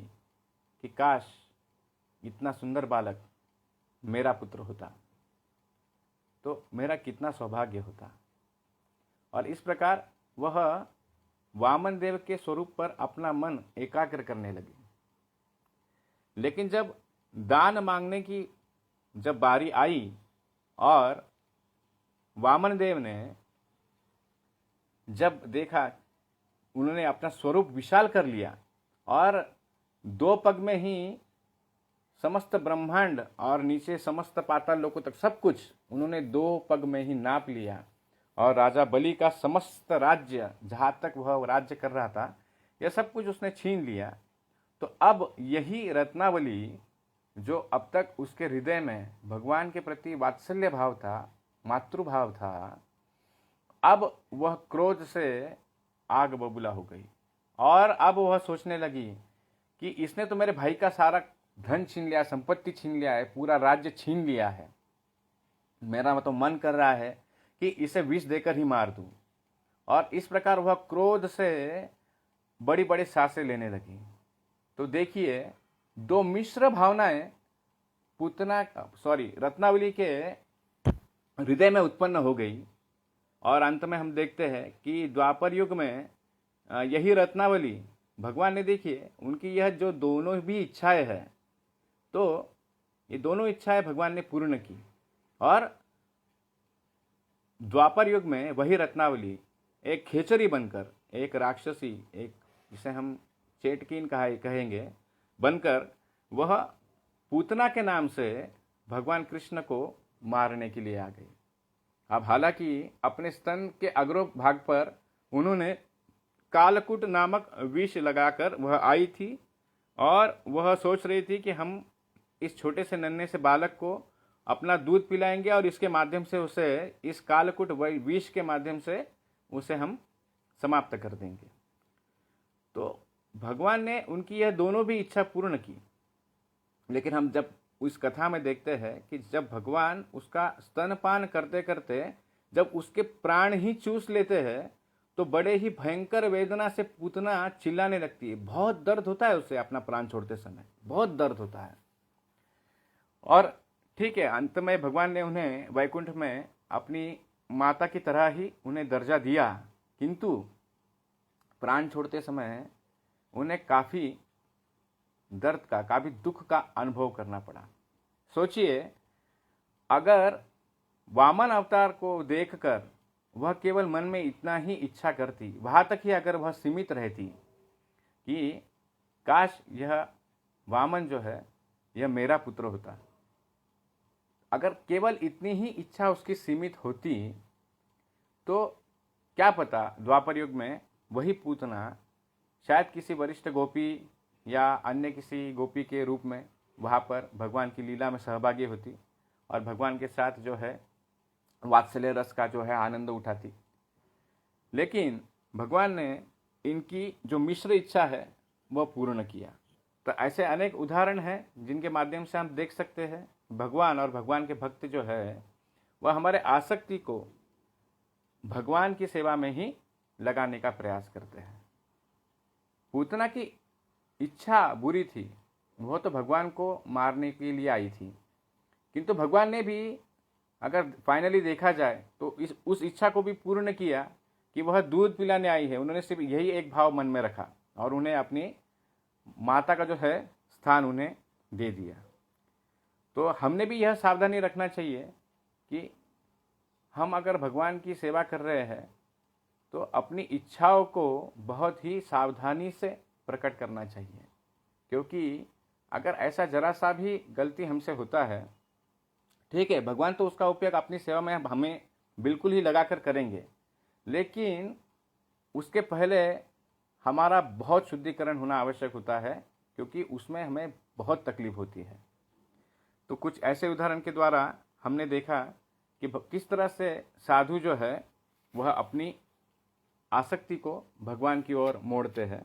कि काश इतना सुंदर बालक मेरा पुत्र होता तो मेरा कितना सौभाग्य होता। और इस प्रकार वह वामन देव के स्वरूप पर अपना मन एकाग्र करने लगे। लेकिन जब दान मांगने की जब बारी आई और वामन देव ने जब देखा, उन्होंने अपना स्वरूप विशाल कर लिया और 2 पग में ही समस्त ब्रह्मांड और नीचे समस्त पाताल लोकों तक सब कुछ उन्होंने 2 पग में ही नाप लिया और राजा बलि का समस्त राज्य, जहाँ तक वह राज्य कर रहा था, यह सब कुछ उसने छीन लिया। तो अब यही रत्नावली जो अब तक उसके हृदय में भगवान के प्रति वात्सल्य भाव था, मातृभाव था, अब वह क्रोध से आग बबूला हो गई और अब वह सोचने लगी कि इसने तो मेरे भाई का सारा धन छीन लिया, संपत्ति छीन लिया है, पूरा राज्य छीन लिया है। मेरा तो मन कर रहा है कि इसे विष देकर ही मार दूं। और इस प्रकार वह क्रोध से बड़ी बड़ी सांसें लेने लगी। तो देखिए 2 मिश्र भावनाएं रत्नावली के हृदय में उत्पन्न हो गई और अंत में हम देखते हैं कि द्वापर युग में यही रत्नावली, भगवान ने देखिए उनकी यह जो दोनों भी इच्छाएं हैं, तो ये दोनों इच्छाएं भगवान ने पूर्ण की और द्वापर युग में वही रत्नावली एक खेचरी बनकर, एक राक्षसी, एक जिसे हम चेटकीन कहेंगे, बनकर वह पूतना के नाम से भगवान कृष्ण को मारने के लिए आ गई। अब हालांकि अपने स्तन के अग्र भाग पर उन्होंने कालकूट नामक विष लगाकर वह आई थी और वह सोच रही थी कि हम इस छोटे से नन्हे से बालक को अपना दूध पिलाएंगे और इसके माध्यम से उसे, इस कालकूट विष के माध्यम से उसे हम समाप्त कर देंगे। तो भगवान ने उनकी यह दोनों भी इच्छा पूर्ण की। लेकिन हम जब उस कथा में देखते हैं कि जब भगवान उसका स्तनपान करते करते जब उसके प्राण ही चूस लेते हैं तो बड़े ही भयंकर वेदना से पूतना चिल्लाने लगती है। बहुत दर्द होता है उसे, अपना प्राण छोड़ते समय बहुत दर्द होता है। और ठीक है, अंत में भगवान ने उन्हें वैकुंठ में अपनी माता की तरह ही उन्हें दर्जा दिया, किंतु प्राण छोड़ते समय उन्हें काफ़ी दर्द का, काफ़ी दुख का अनुभव करना पड़ा। सोचिए, अगर वामन अवतार को देखकर वह केवल मन में इतना ही इच्छा करती, वहाँ तक ही अगर वह सीमित रहती कि काश यह वामन जो है यह मेरा पुत्र होता, अगर केवल इतनी ही इच्छा उसकी सीमित होती तो क्या पता द्वापर युग में वही पूतना शायद किसी वरिष्ठ गोपी या अन्य किसी गोपी के रूप में वहाँ पर भगवान की लीला में सहभागी होती और भगवान के साथ जो है वात्सल्य रस का जो है आनंद उठाती। लेकिन भगवान ने इनकी जो मिश्र इच्छा है वह पूर्ण किया। तो ऐसे अनेक उदाहरण हैं जिनके माध्यम से हम देख सकते हैं भगवान और भगवान के भक्त जो है वह हमारे आसक्ति को भगवान की सेवा में ही लगाने का प्रयास करते हैं। पूतना की इच्छा बुरी थी, वह तो भगवान को मारने के लिए आई थी, किंतु भगवान ने भी अगर फाइनली देखा जाए तो उस इच्छा को भी पूर्ण किया कि वह दूध पिलाने आई है। उन्होंने सिर्फ यही एक भाव मन में रखा और उन्हें अपनी माता का जो है स्थान उन्हें दे दिया। तो हमने भी यह सावधानी रखना चाहिए कि हम अगर भगवान की सेवा कर रहे हैं तो अपनी इच्छाओं को बहुत ही सावधानी से प्रकट करना चाहिए, क्योंकि अगर ऐसा जरा सा भी गलती हमसे होता है, ठीक है, भगवान तो उसका उपयोग अपनी सेवा में हमें बिल्कुल ही लगाकर करेंगे, लेकिन उसके पहले हमारा बहुत शुद्धिकरण होना आवश्यक होता है, क्योंकि उसमें हमें बहुत तकलीफ होती है। तो कुछ ऐसे उदाहरण के द्वारा हमने देखा कि किस तरह से साधु जो है वह अपनी आसक्ति को भगवान की ओर मोड़ते हैं।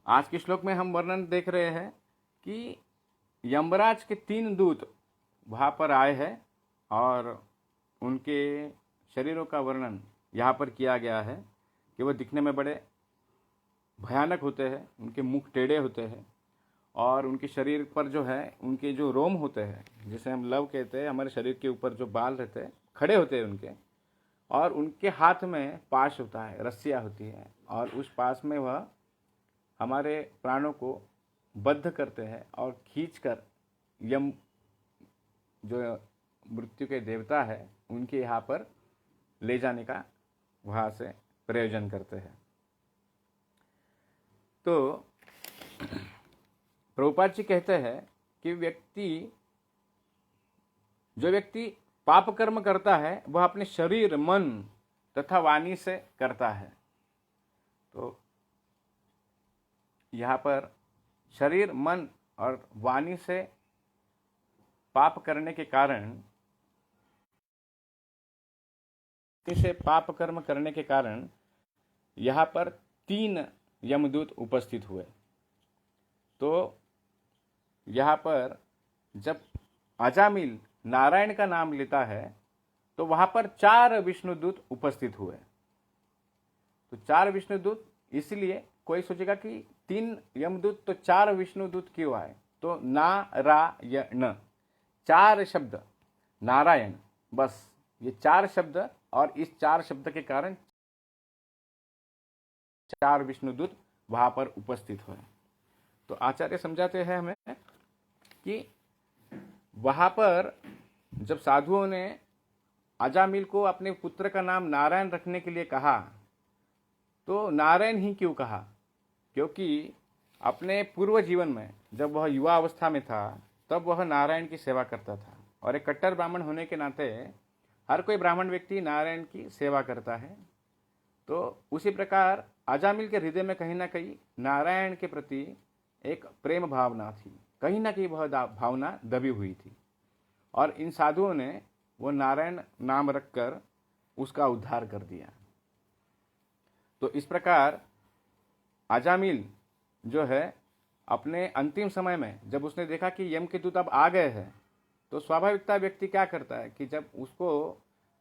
आज के श्लोक में हम वर्णन देख रहे हैं कि यमराज के 3 दूत वहाँ पर आए हैं और उनके शरीरों का वर्णन यहाँ पर किया गया है कि वह दिखने में बड़े भयानक होते हैं, उनके मुख टेढ़े होते हैं और उनके शरीर पर जो है उनके जो रोम होते हैं, जिसे हम लव कहते हैं, हमारे शरीर के ऊपर जो बाल रहते हैं खड़े होते हैं उनके, और उनके हाथ में पाश होता है, रस्सियाँ होती है, और उस पास में वह हमारे प्राणों को बद्ध करते हैं और खींचकर यम जो मृत्यु के देवता है उनके यहाँ पर ले जाने का वहाँ से प्रयोजन करते हैं। तो प्रभुपाद जी कहते हैं कि जो व्यक्ति पाप कर्म करता है वह अपने शरीर, मन तथा वाणी से करता है। तो यहाँ पर शरीर, मन और वाणी से पाप करने के कारण, इसे पाप कर्म करने के कारण यहाँ पर 3 यमदूत उपस्थित हुए। तो यहाँ पर जब अजामिल नारायण का नाम लेता है तो वहाँ पर 4 विष्णुदूत उपस्थित हुए। तो 4 विष्णुदूत, इसलिए कोई सोचेगा कि 3 यमदूत तो 4 विष्णुदूत क्यों आए? तो नारायण, 4 शब्द, नारायण, बस ये 4 शब्द, और इस 4 शब्द के कारण 4 विष्णुदूत वहां पर उपस्थित हुए। तो आचार्य समझाते हैं हमें कि वहां पर जब साधुओं ने अजामिल को अपने पुत्र का नाम नारायण रखने के लिए कहा, तो नारायण ही क्यों कहा? क्योंकि अपने पूर्व जीवन में जब वह युवा अवस्था में था तब वह नारायण की सेवा करता था, और एक कट्टर ब्राह्मण होने के नाते हर कोई ब्राह्मण व्यक्ति नारायण की सेवा करता है। तो उसी प्रकार अजामिल के हृदय में कहीं ना कहीं नारायण के प्रति एक प्रेम भावना थी, कहीं ना कहीं वह भावना दबी हुई थी, और इन साधुओं ने वो नारायण नाम रखकर उसका उद्धार कर दिया। तो इस प्रकार अजामिल जो है अपने अंतिम समय में जब उसने देखा कि यम के दूत अब आ गए हैं, तो स्वाभाविकता व्यक्ति क्या करता है कि जब उसको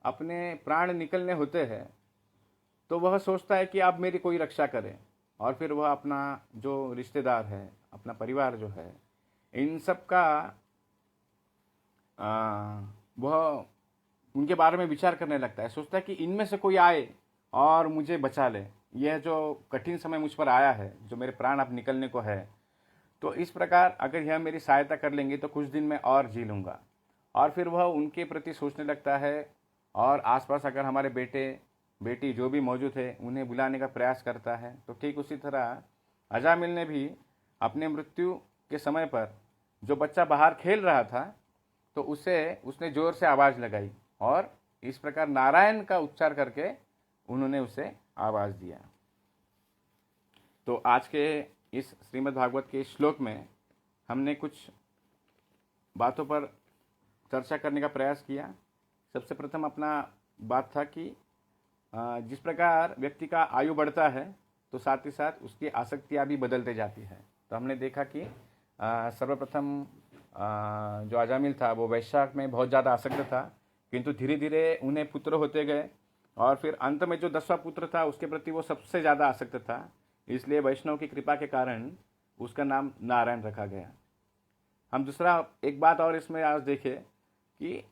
अपने प्राण निकलने होते हैं तो वह सोचता है कि अब मेरी कोई रक्षा करे, और फिर वह अपना जो रिश्तेदार है, अपना परिवार जो है, इन सब का वह उनके बारे में विचार करने लगता है। सोचता है कि इनमें से कोई आए और मुझे बचा ले, यह जो कठिन समय मुझ पर आया है, जो मेरे प्राण अब निकलने को है, तो इस प्रकार अगर यह मेरी सहायता कर लेंगे तो कुछ दिन मैं और जी लूँगा। और फिर वह उनके प्रति सोचने लगता है, और आसपास अगर हमारे बेटे बेटी जो भी मौजूद है उन्हें बुलाने का प्रयास करता है। तो ठीक उसी तरह अजामिल ने भी अपने मृत्यु के समय पर जो बच्चा बाहर खेल रहा था तो उसने जोर से आवाज़ लगाई, और इस प्रकार नारायण का उच्चार करके उन्होंने उसे आवाज़ दिया। तो आज के इस श्रीमद् भागवत के श्लोक में हमने कुछ बातों पर चर्चा करने का प्रयास किया। सबसे प्रथम अपना बात था कि जिस प्रकार व्यक्ति का आयु बढ़ता है तो साथ ही साथ उसकी आसक्तियाँ भी बदलते जाती है। तो हमने देखा कि सर्वप्रथम जो अजामिल था वो वैश्य में बहुत ज़्यादा आसक्त था, किंतु धीरे धीरे उन्हें पुत्र होते गए, और फिर अंत में जो 10वां पुत्र था उसके प्रति वो सबसे ज़्यादा आसक्त था, इसलिए वैष्णव की कृपा के कारण उसका नाम नारायण रखा गया। हम दूसरा एक बात और इसमें आज देखें कि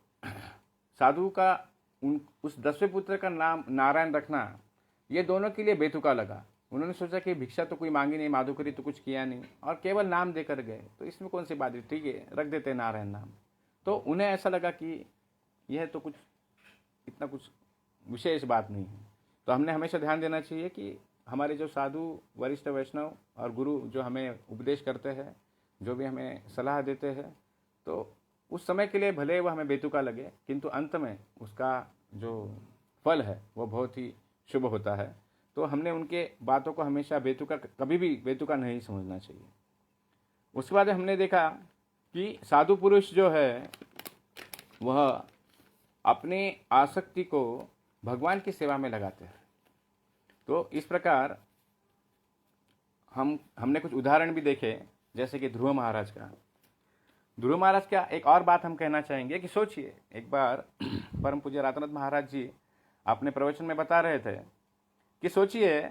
साधु का उस 10वें पुत्र का नाम नारायण रखना ये दोनों के लिए बेतुका लगा। उन्होंने सोचा कि भिक्षा तो कोई मांगी नहीं, माधुकरी तो कुछ किया नहीं, और केवल नाम देकर गए, तो इसमें कौन सी बात है, ठीक है रख देते नारायण नाम। तो उन्हें ऐसा लगा कि यह तो कुछ इतना कुछ विशेष बात नहीं है। तो हमने हमेशा ध्यान देना चाहिए कि हमारे जो साधु, वरिष्ठ वैष्णव और गुरु जो हमें उपदेश करते हैं, जो भी हमें सलाह देते हैं, तो उस समय के लिए भले वह हमें बेतुका लगे, किंतु अंत में उसका जो फल है वो बहुत ही शुभ होता है। तो हमने उनके बातों को हमेशा बेतुका, कभी भी बेतुका नहीं समझना चाहिए। उसके बाद हमने देखा कि साधु पुरुष जो है वह अपनी आसक्ति को भगवान की सेवा में लगाते हैं। तो इस प्रकार हमने कुछ उदाहरण भी देखे, जैसे कि ध्रुव महाराज का। ध्रुव महाराज का एक और बात हम कहना चाहेंगे कि सोचिए, एक बार परम पूज्य राधानाथ महाराज जी अपने प्रवचन में बता रहे थे कि सोचिए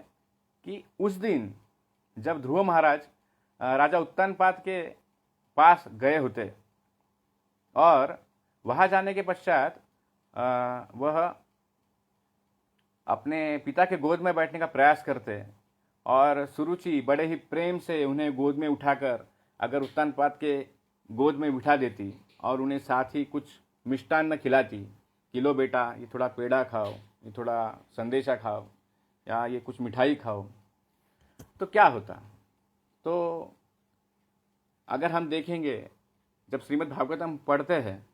कि उस दिन जब ध्रुव महाराज राजा उत्तानपाद के पास गए होते और वहाँ जाने के पश्चात वह अपने पिता के गोद में बैठने का प्रयास करते और सुरुचि बड़े ही प्रेम से उन्हें गोद में उठाकर अगर उत्तानपाद के गोद में बिठा देती और उन्हें साथ ही कुछ मिष्टान्न खिलाती कि लो बेटा, ये थोड़ा पेड़ा खाओ, ये थोड़ा संदेशा खाओ, या ये कुछ मिठाई खाओ, तो क्या होता। तो अगर हम देखेंगे, जब श्रीमद् भागवतम पढ़ते हैं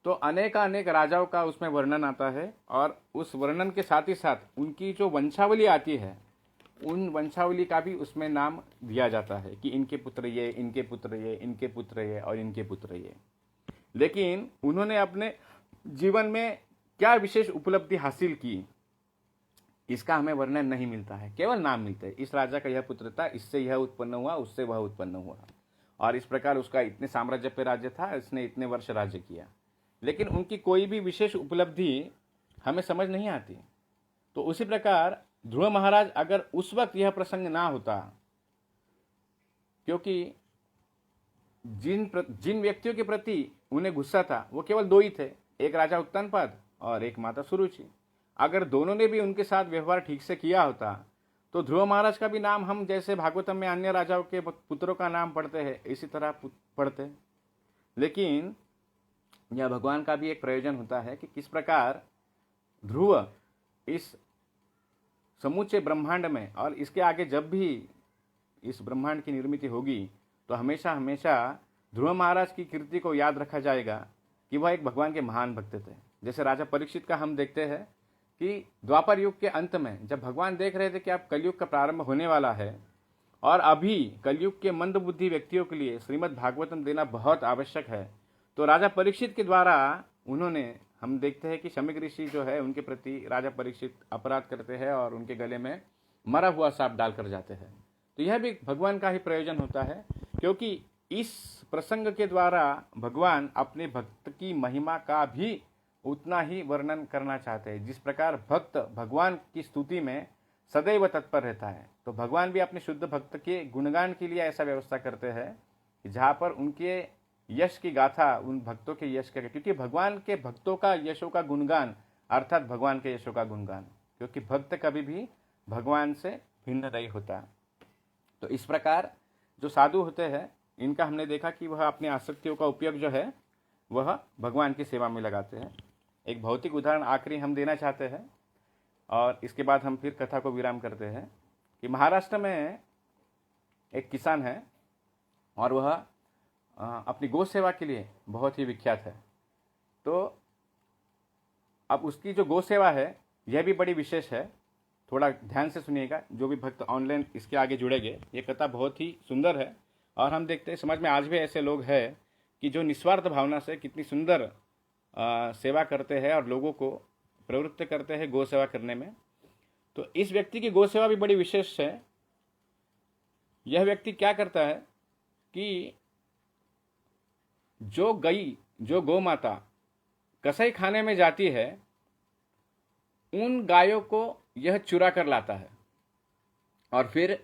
तो अनेक राजाओं का उसमें वर्णन आता है, और उस वर्णन के साथ ही साथ उनकी जो वंशावली आती है, उन वंशावली का भी उसमें नाम दिया जाता है कि इनके पुत्र ये, इनके पुत्र ये, इनके पुत्र ये और इनके पुत्र ये। लेकिन उन्होंने अपने जीवन में क्या विशेष उपलब्धि हासिल की, इसका हमें वर्णन नहीं मिलता है, केवल नाम मिलते हैं। इस राजा का यह पुत्र था, इससे यह उत्पन्न हुआ, उससे वह उत्पन्न हुआ, और इस प्रकार उसका इतने साम्राज्य पे राज्य था, इसने इतने वर्ष राज्य किया। लेकिन उनकी कोई भी विशेष उपलब्धि हमें समझ नहीं आती। तो उसी प्रकार ध्रुव महाराज, अगर उस वक्त यह प्रसंग ना होता, क्योंकि जिन व्यक्तियों के प्रति उन्हें गुस्सा था वो केवल दो ही थे, एक राजा उत्तानपाद और एक माता सुरुचि। अगर दोनों ने भी उनके साथ व्यवहार ठीक से किया होता तो ध्रुव महाराज का भी नाम हम जैसे भागवतम में अन्य राजाओं के पुत्रों का नाम पढ़ते हैं इसी तरह पढ़ते। लेकिन यह भगवान का भी एक प्रयोजन होता है कि किस प्रकार ध्रुव इस समूचे ब्रह्मांड में, और इसके आगे जब भी इस ब्रह्मांड की निर्मिति होगी तो हमेशा हमेशा ध्रुव महाराज की कीर्ति को याद रखा जाएगा कि वह एक भगवान के महान भक्त थे। जैसे राजा परीक्षित का हम देखते हैं कि द्वापर युग के अंत में जब भगवान देख रहे थे कि अब कलयुग का प्रारंभ होने वाला है और अभी कलयुग के मंद बुद्धि व्यक्तियों के लिए श्रीमद् भागवतम देना बहुत आवश्यक है, तो राजा परीक्षित के द्वारा उन्होंने, हम देखते हैं कि शमीक ऋषि जो है उनके प्रति राजा परीक्षित अपराध करते हैं और उनके गले में मरा हुआ सांप डालकर जाते हैं। तो यह भी भगवान का ही प्रयोजन होता है, क्योंकि इस प्रसंग के द्वारा भगवान अपने भक्त की महिमा का भी उतना ही वर्णन करना चाहते हैं। जिस प्रकार भक्त भगवान की स्तुति में सदैव तत्पर रहता है, तो भगवान भी अपने शुद्ध भक्त के गुणगान के लिए ऐसा व्यवस्था करते हैं कि जहाँ पर उनके यश की गाथा उन भक्तों के यश का, क्योंकि भगवान के भक्तों का यशों का गुणगान अर्थात भगवान के यशों का गुणगान, क्योंकि भक्त कभी भी भगवान से भिन्न नहीं होता। तो इस प्रकार जो साधु होते हैं इनका हमने देखा कि वह अपनी आसक्तियों का उपयोग जो है वह भगवान की सेवा में लगाते हैं। एक भौतिक उदाहरण आखिरी हम देना चाहते हैं और इसके बाद हम फिर कथा को विराम करते हैं कि महाराष्ट्र में एक किसान है और वह अपनी गौ सेवा के लिए बहुत ही विख्यात है। तो अब उसकी जो गौ सेवा है यह भी बड़ी विशेष है। थोड़ा ध्यान से सुनिएगा, जो भी भक्त ऑनलाइन इसके आगे जुड़ेंगे, ये कथा बहुत ही सुंदर है। और हम देखते हैं समाज में आज भी ऐसे लोग हैं कि जो निस्वार्थ भावना से कितनी सुंदर सेवा करते हैं और लोगों को प्रवृत्त करते हैं गौ सेवा करने में। तो इस व्यक्ति की गौ सेवा भी बड़ी विशेष है। यह व्यक्ति क्या करता है कि जो गौ माता कसाई खाने में जाती है उन गायों को यह चुरा कर लाता है और फिर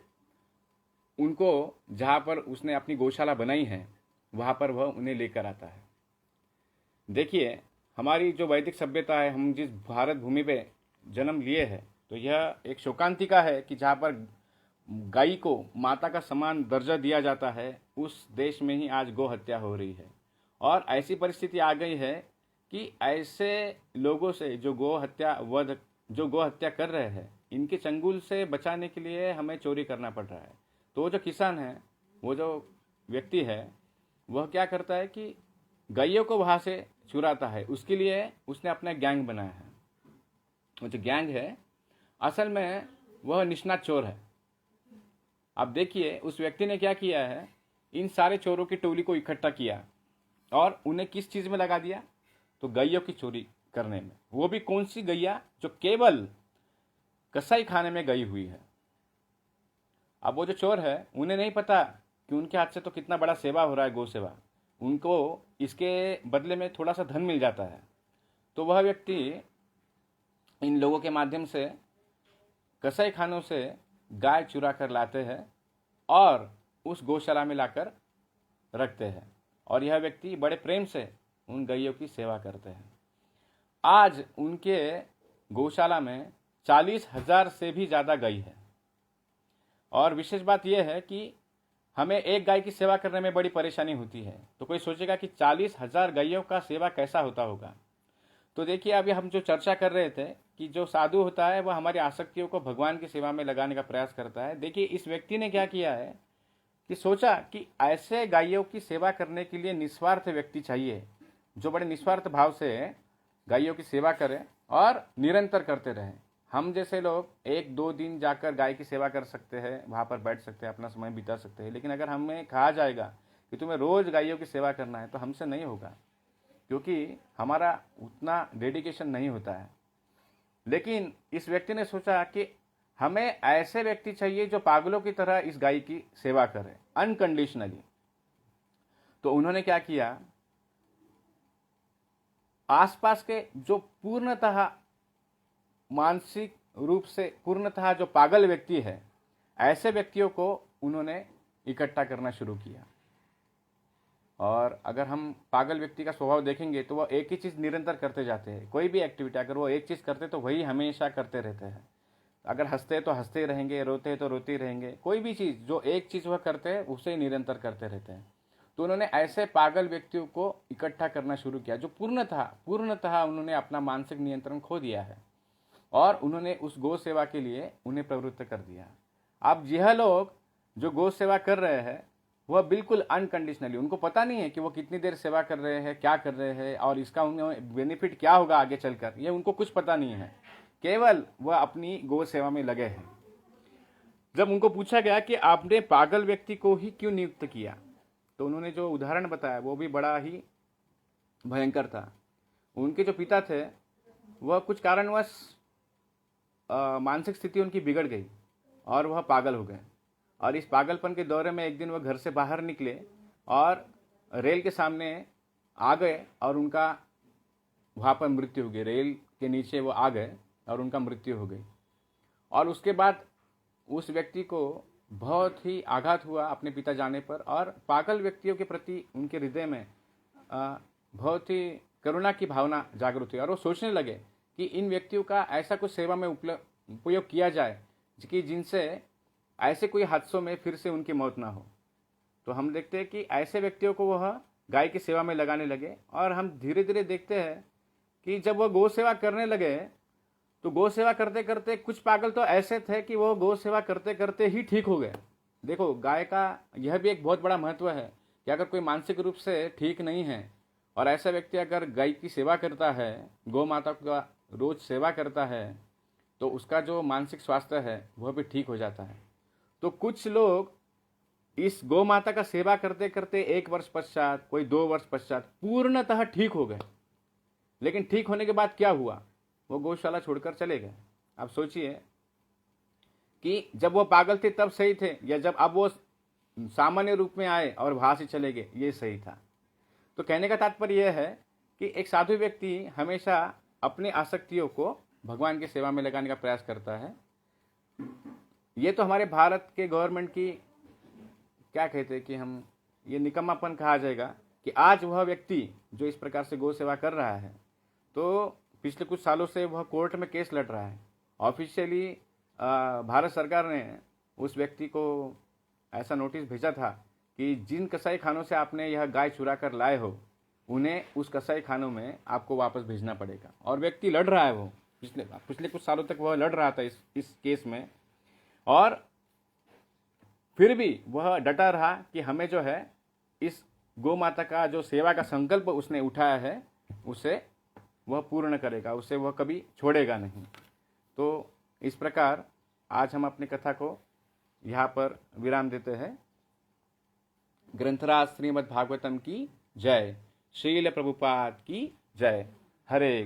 उनको जहाँ पर उसने अपनी गौशाला बनाई है वहाँ पर वह उन्हें लेकर आता है। देखिए, हमारी जो वैदिक सभ्यता है, हम जिस भारत भूमि पे जन्म लिए हैं, तो यह एक शोकांतिका है कि जहाँ पर गाय को माता का समान दर्जा दिया जाता है, उस देश में ही आज गौ हत्या हो रही है। और ऐसी परिस्थिति आ गई है कि ऐसे लोगों से जो गौ हत्या कर रहे हैं, इनके चंगुल से बचाने के लिए हमें चोरी करना पड़ रहा है। तो वो जो किसान है, वो जो व्यक्ति है, वह क्या करता है कि गायों को वहाँ से चुराता है, उसके लिए उसने अपना गैंग बनाया है। वो जो गैंग है असल में वह निष्णात चोर है। अब देखिए उस व्यक्ति ने क्या किया है, इन सारे चोरों की टोली को इकट्ठा किया और उन्हें किस चीज़ में लगा दिया, तो गैयों की चोरी करने में। वो भी कौन सी गैया, जो केवल कसाई खाने में गई हुई है। अब वो जो चोर है उन्हें नहीं पता कि उनके हाथ से तो कितना बड़ा सेवा हो रहा है, गौ सेवा, उनको इसके बदले में थोड़ा सा धन मिल जाता है। तो वह व्यक्ति इन लोगों के माध्यम से कसाई खानों से गाय चुरा कर लाते हैं और उस गौशाला में लाकर रखते हैं, और यह व्यक्ति बड़े प्रेम से उन गैयों की सेवा करते हैं। आज उनके गौशाला में 40,000 से भी ज़्यादा गाय है। और विशेष बात यह है कि हमें एक गाय की सेवा करने में बड़ी परेशानी होती है, तो कोई सोचेगा कि 40,000 गायों का सेवा कैसा होता होगा। तो देखिए अभी हम जो चर्चा कर रहे थे कि जो साधु होता है वह हमारी आसक्तियों को भगवान की सेवा में लगाने का प्रयास करता है। देखिए इस व्यक्ति ने क्या किया है कि सोचा कि ऐसे गायों की सेवा करने के लिए निस्वार्थ व्यक्ति चाहिए, जो बड़े निस्वार्थ भाव से गायों की सेवा करें और निरंतर करते रहें। हम जैसे लोग 1-2 दिन जाकर गाय की सेवा कर सकते हैं, वहाँ पर बैठ सकते हैं, अपना समय बिता सकते हैं, लेकिन अगर हमें कहा जाएगा कि तुम्हें रोज़ गायों की सेवा करना है तो हमसे नहीं होगा, क्योंकि हमारा उतना डेडिकेशन नहीं होता है। लेकिन इस व्यक्ति ने सोचा कि हमें ऐसे व्यक्ति चाहिए जो पागलों की तरह इस गाय की सेवा करे अनकंडीशनली। तो उन्होंने क्या किया, आसपास के जो पूर्णतः मानसिक रूप से पूर्णतः जो पागल व्यक्ति है, ऐसे व्यक्तियों को उन्होंने इकट्ठा करना शुरू किया। और अगर हम पागल व्यक्ति का स्वभाव देखेंगे तो वह एक ही चीज़ निरंतर करते जाते हैं। कोई भी एक्टिविटी अगर वो एक चीज़ करते तो वही हमेशा करते रहते हैं। अगर हंसते तो हंसते ही रहेंगे, रोते हैं तो रोते ही रहेंगे। कोई भी चीज़, जो एक चीज़ वह करते हैं उसे ही निरंतर करते रहते हैं। तो उन्होंने ऐसे पागल व्यक्तियों को इकट्ठा करना शुरू किया जो पूर्णतः उन्होंने अपना मानसिक नियंत्रण खो दिया है, और उन्होंने उस गौ सेवा के लिए उन्हें प्रवृत्त कर दिया। अब यह लोग जो गौ सेवा कर रहे हैं वह बिल्कुल अनकंडीशनली, उनको पता नहीं है कि वो कितनी देर सेवा कर रहे हैं, क्या कर रहे हैं, और इसका उन्हें बेनिफिट क्या होगा आगे चलकर, ये उनको कुछ पता नहीं है। केवल वह अपनी गौ सेवा में लगे हैं। जब उनको पूछा गया कि आपने पागल व्यक्ति को ही क्यों नियुक्त किया, तो उन्होंने जो उदाहरण बताया वो भी बड़ा ही भयंकर था। उनके जो पिता थे वह कुछ कारणवश मानसिक स्थिति उनकी बिगड़ गई और वह पागल हो गए। और इस पागलपन के दौरे में एक दिन वह घर से बाहर निकले और रेल के सामने आ गए और उनका वहाँ पर मृत्यु हो गई। रेल के नीचे वो आ गए और उनका मृत्यु हो गई। और उसके बाद उस व्यक्ति को बहुत ही आघात हुआ अपने पिता जाने पर, और पागल व्यक्तियों के प्रति उनके हृदय में बहुत ही करुणा की भावना जागृत हुई। और वो सोचने लगे कि इन व्यक्तियों का ऐसा कुछ सेवा में उपयोग किया जाए कि जिनसे ऐसे कोई हादसों में फिर से उनकी मौत ना हो। तो हम देखते हैं कि ऐसे व्यक्तियों को वह गाय की सेवा में लगाने लगे। और हम धीरे धीरे देखते हैं कि जब वह गौ सेवा करने लगे तो गौ सेवा करते करते कुछ पागल तो ऐसे थे कि वो गौ सेवा करते करते ही ठीक हो गए। देखो, गाय का यह भी एक बहुत बड़ा महत्व है कि अगर कोई मानसिक रूप से ठीक नहीं है और ऐसा व्यक्ति अगर गाय की सेवा करता है, गौ माता का रोज सेवा करता है, तो उसका जो मानसिक स्वास्थ्य है वह भी ठीक हो जाता है। तो कुछ लोग इस गौ माता का सेवा करते करते 1 वर्ष पश्चात, कोई 2 वर्ष पश्चात पूर्णतः ठीक हो गए। लेकिन ठीक होने के बाद क्या हुआ, वो गौशाला छोड़कर चले गए। अब सोचिए कि जब वो पागल थे तब सही थे, या जब अब वो सामान्य रूप में आए और वहां से चले गए, ये सही था। तो कहने का तात्पर्य यह है कि एक साधु व्यक्ति हमेशा अपनी आसक्तियों को भगवान की सेवा में लगाने का प्रयास करता है। ये तो हमारे भारत के गवर्नमेंट की क्या कहते हैं कि हम ये निकम्मापन कहा जाएगा कि आज वह व्यक्ति जो इस प्रकार से गौ सेवा कर रहा है, तो पिछले कुछ सालों से वह कोर्ट में केस लड़ रहा है। ऑफिशियली भारत सरकार ने उस व्यक्ति को ऐसा नोटिस भेजा था कि जिन कसाई खानों से आपने यह गाय चुरा कर लाए हो, उन्हें उस कसाई खानों में आपको वापस भेजना पड़ेगा। और व्यक्ति लड़ रहा है, वो पिछले कुछ सालों तक वह लड़ रहा था इस केस में, और फिर भी वह डटा रहा कि हमें जो है इस गौ माता का जो सेवा का संकल्प उसने उठाया है उसे वह पूर्ण करेगा, उसे वह कभी छोड़ेगा नहीं। तो इस प्रकार आज हम अपनी कथा को यहाँ पर विराम देते हैं। ग्रंथराज श्रीमद् भागवतम की जय। श्रील प्रभुपाद की जय। हरे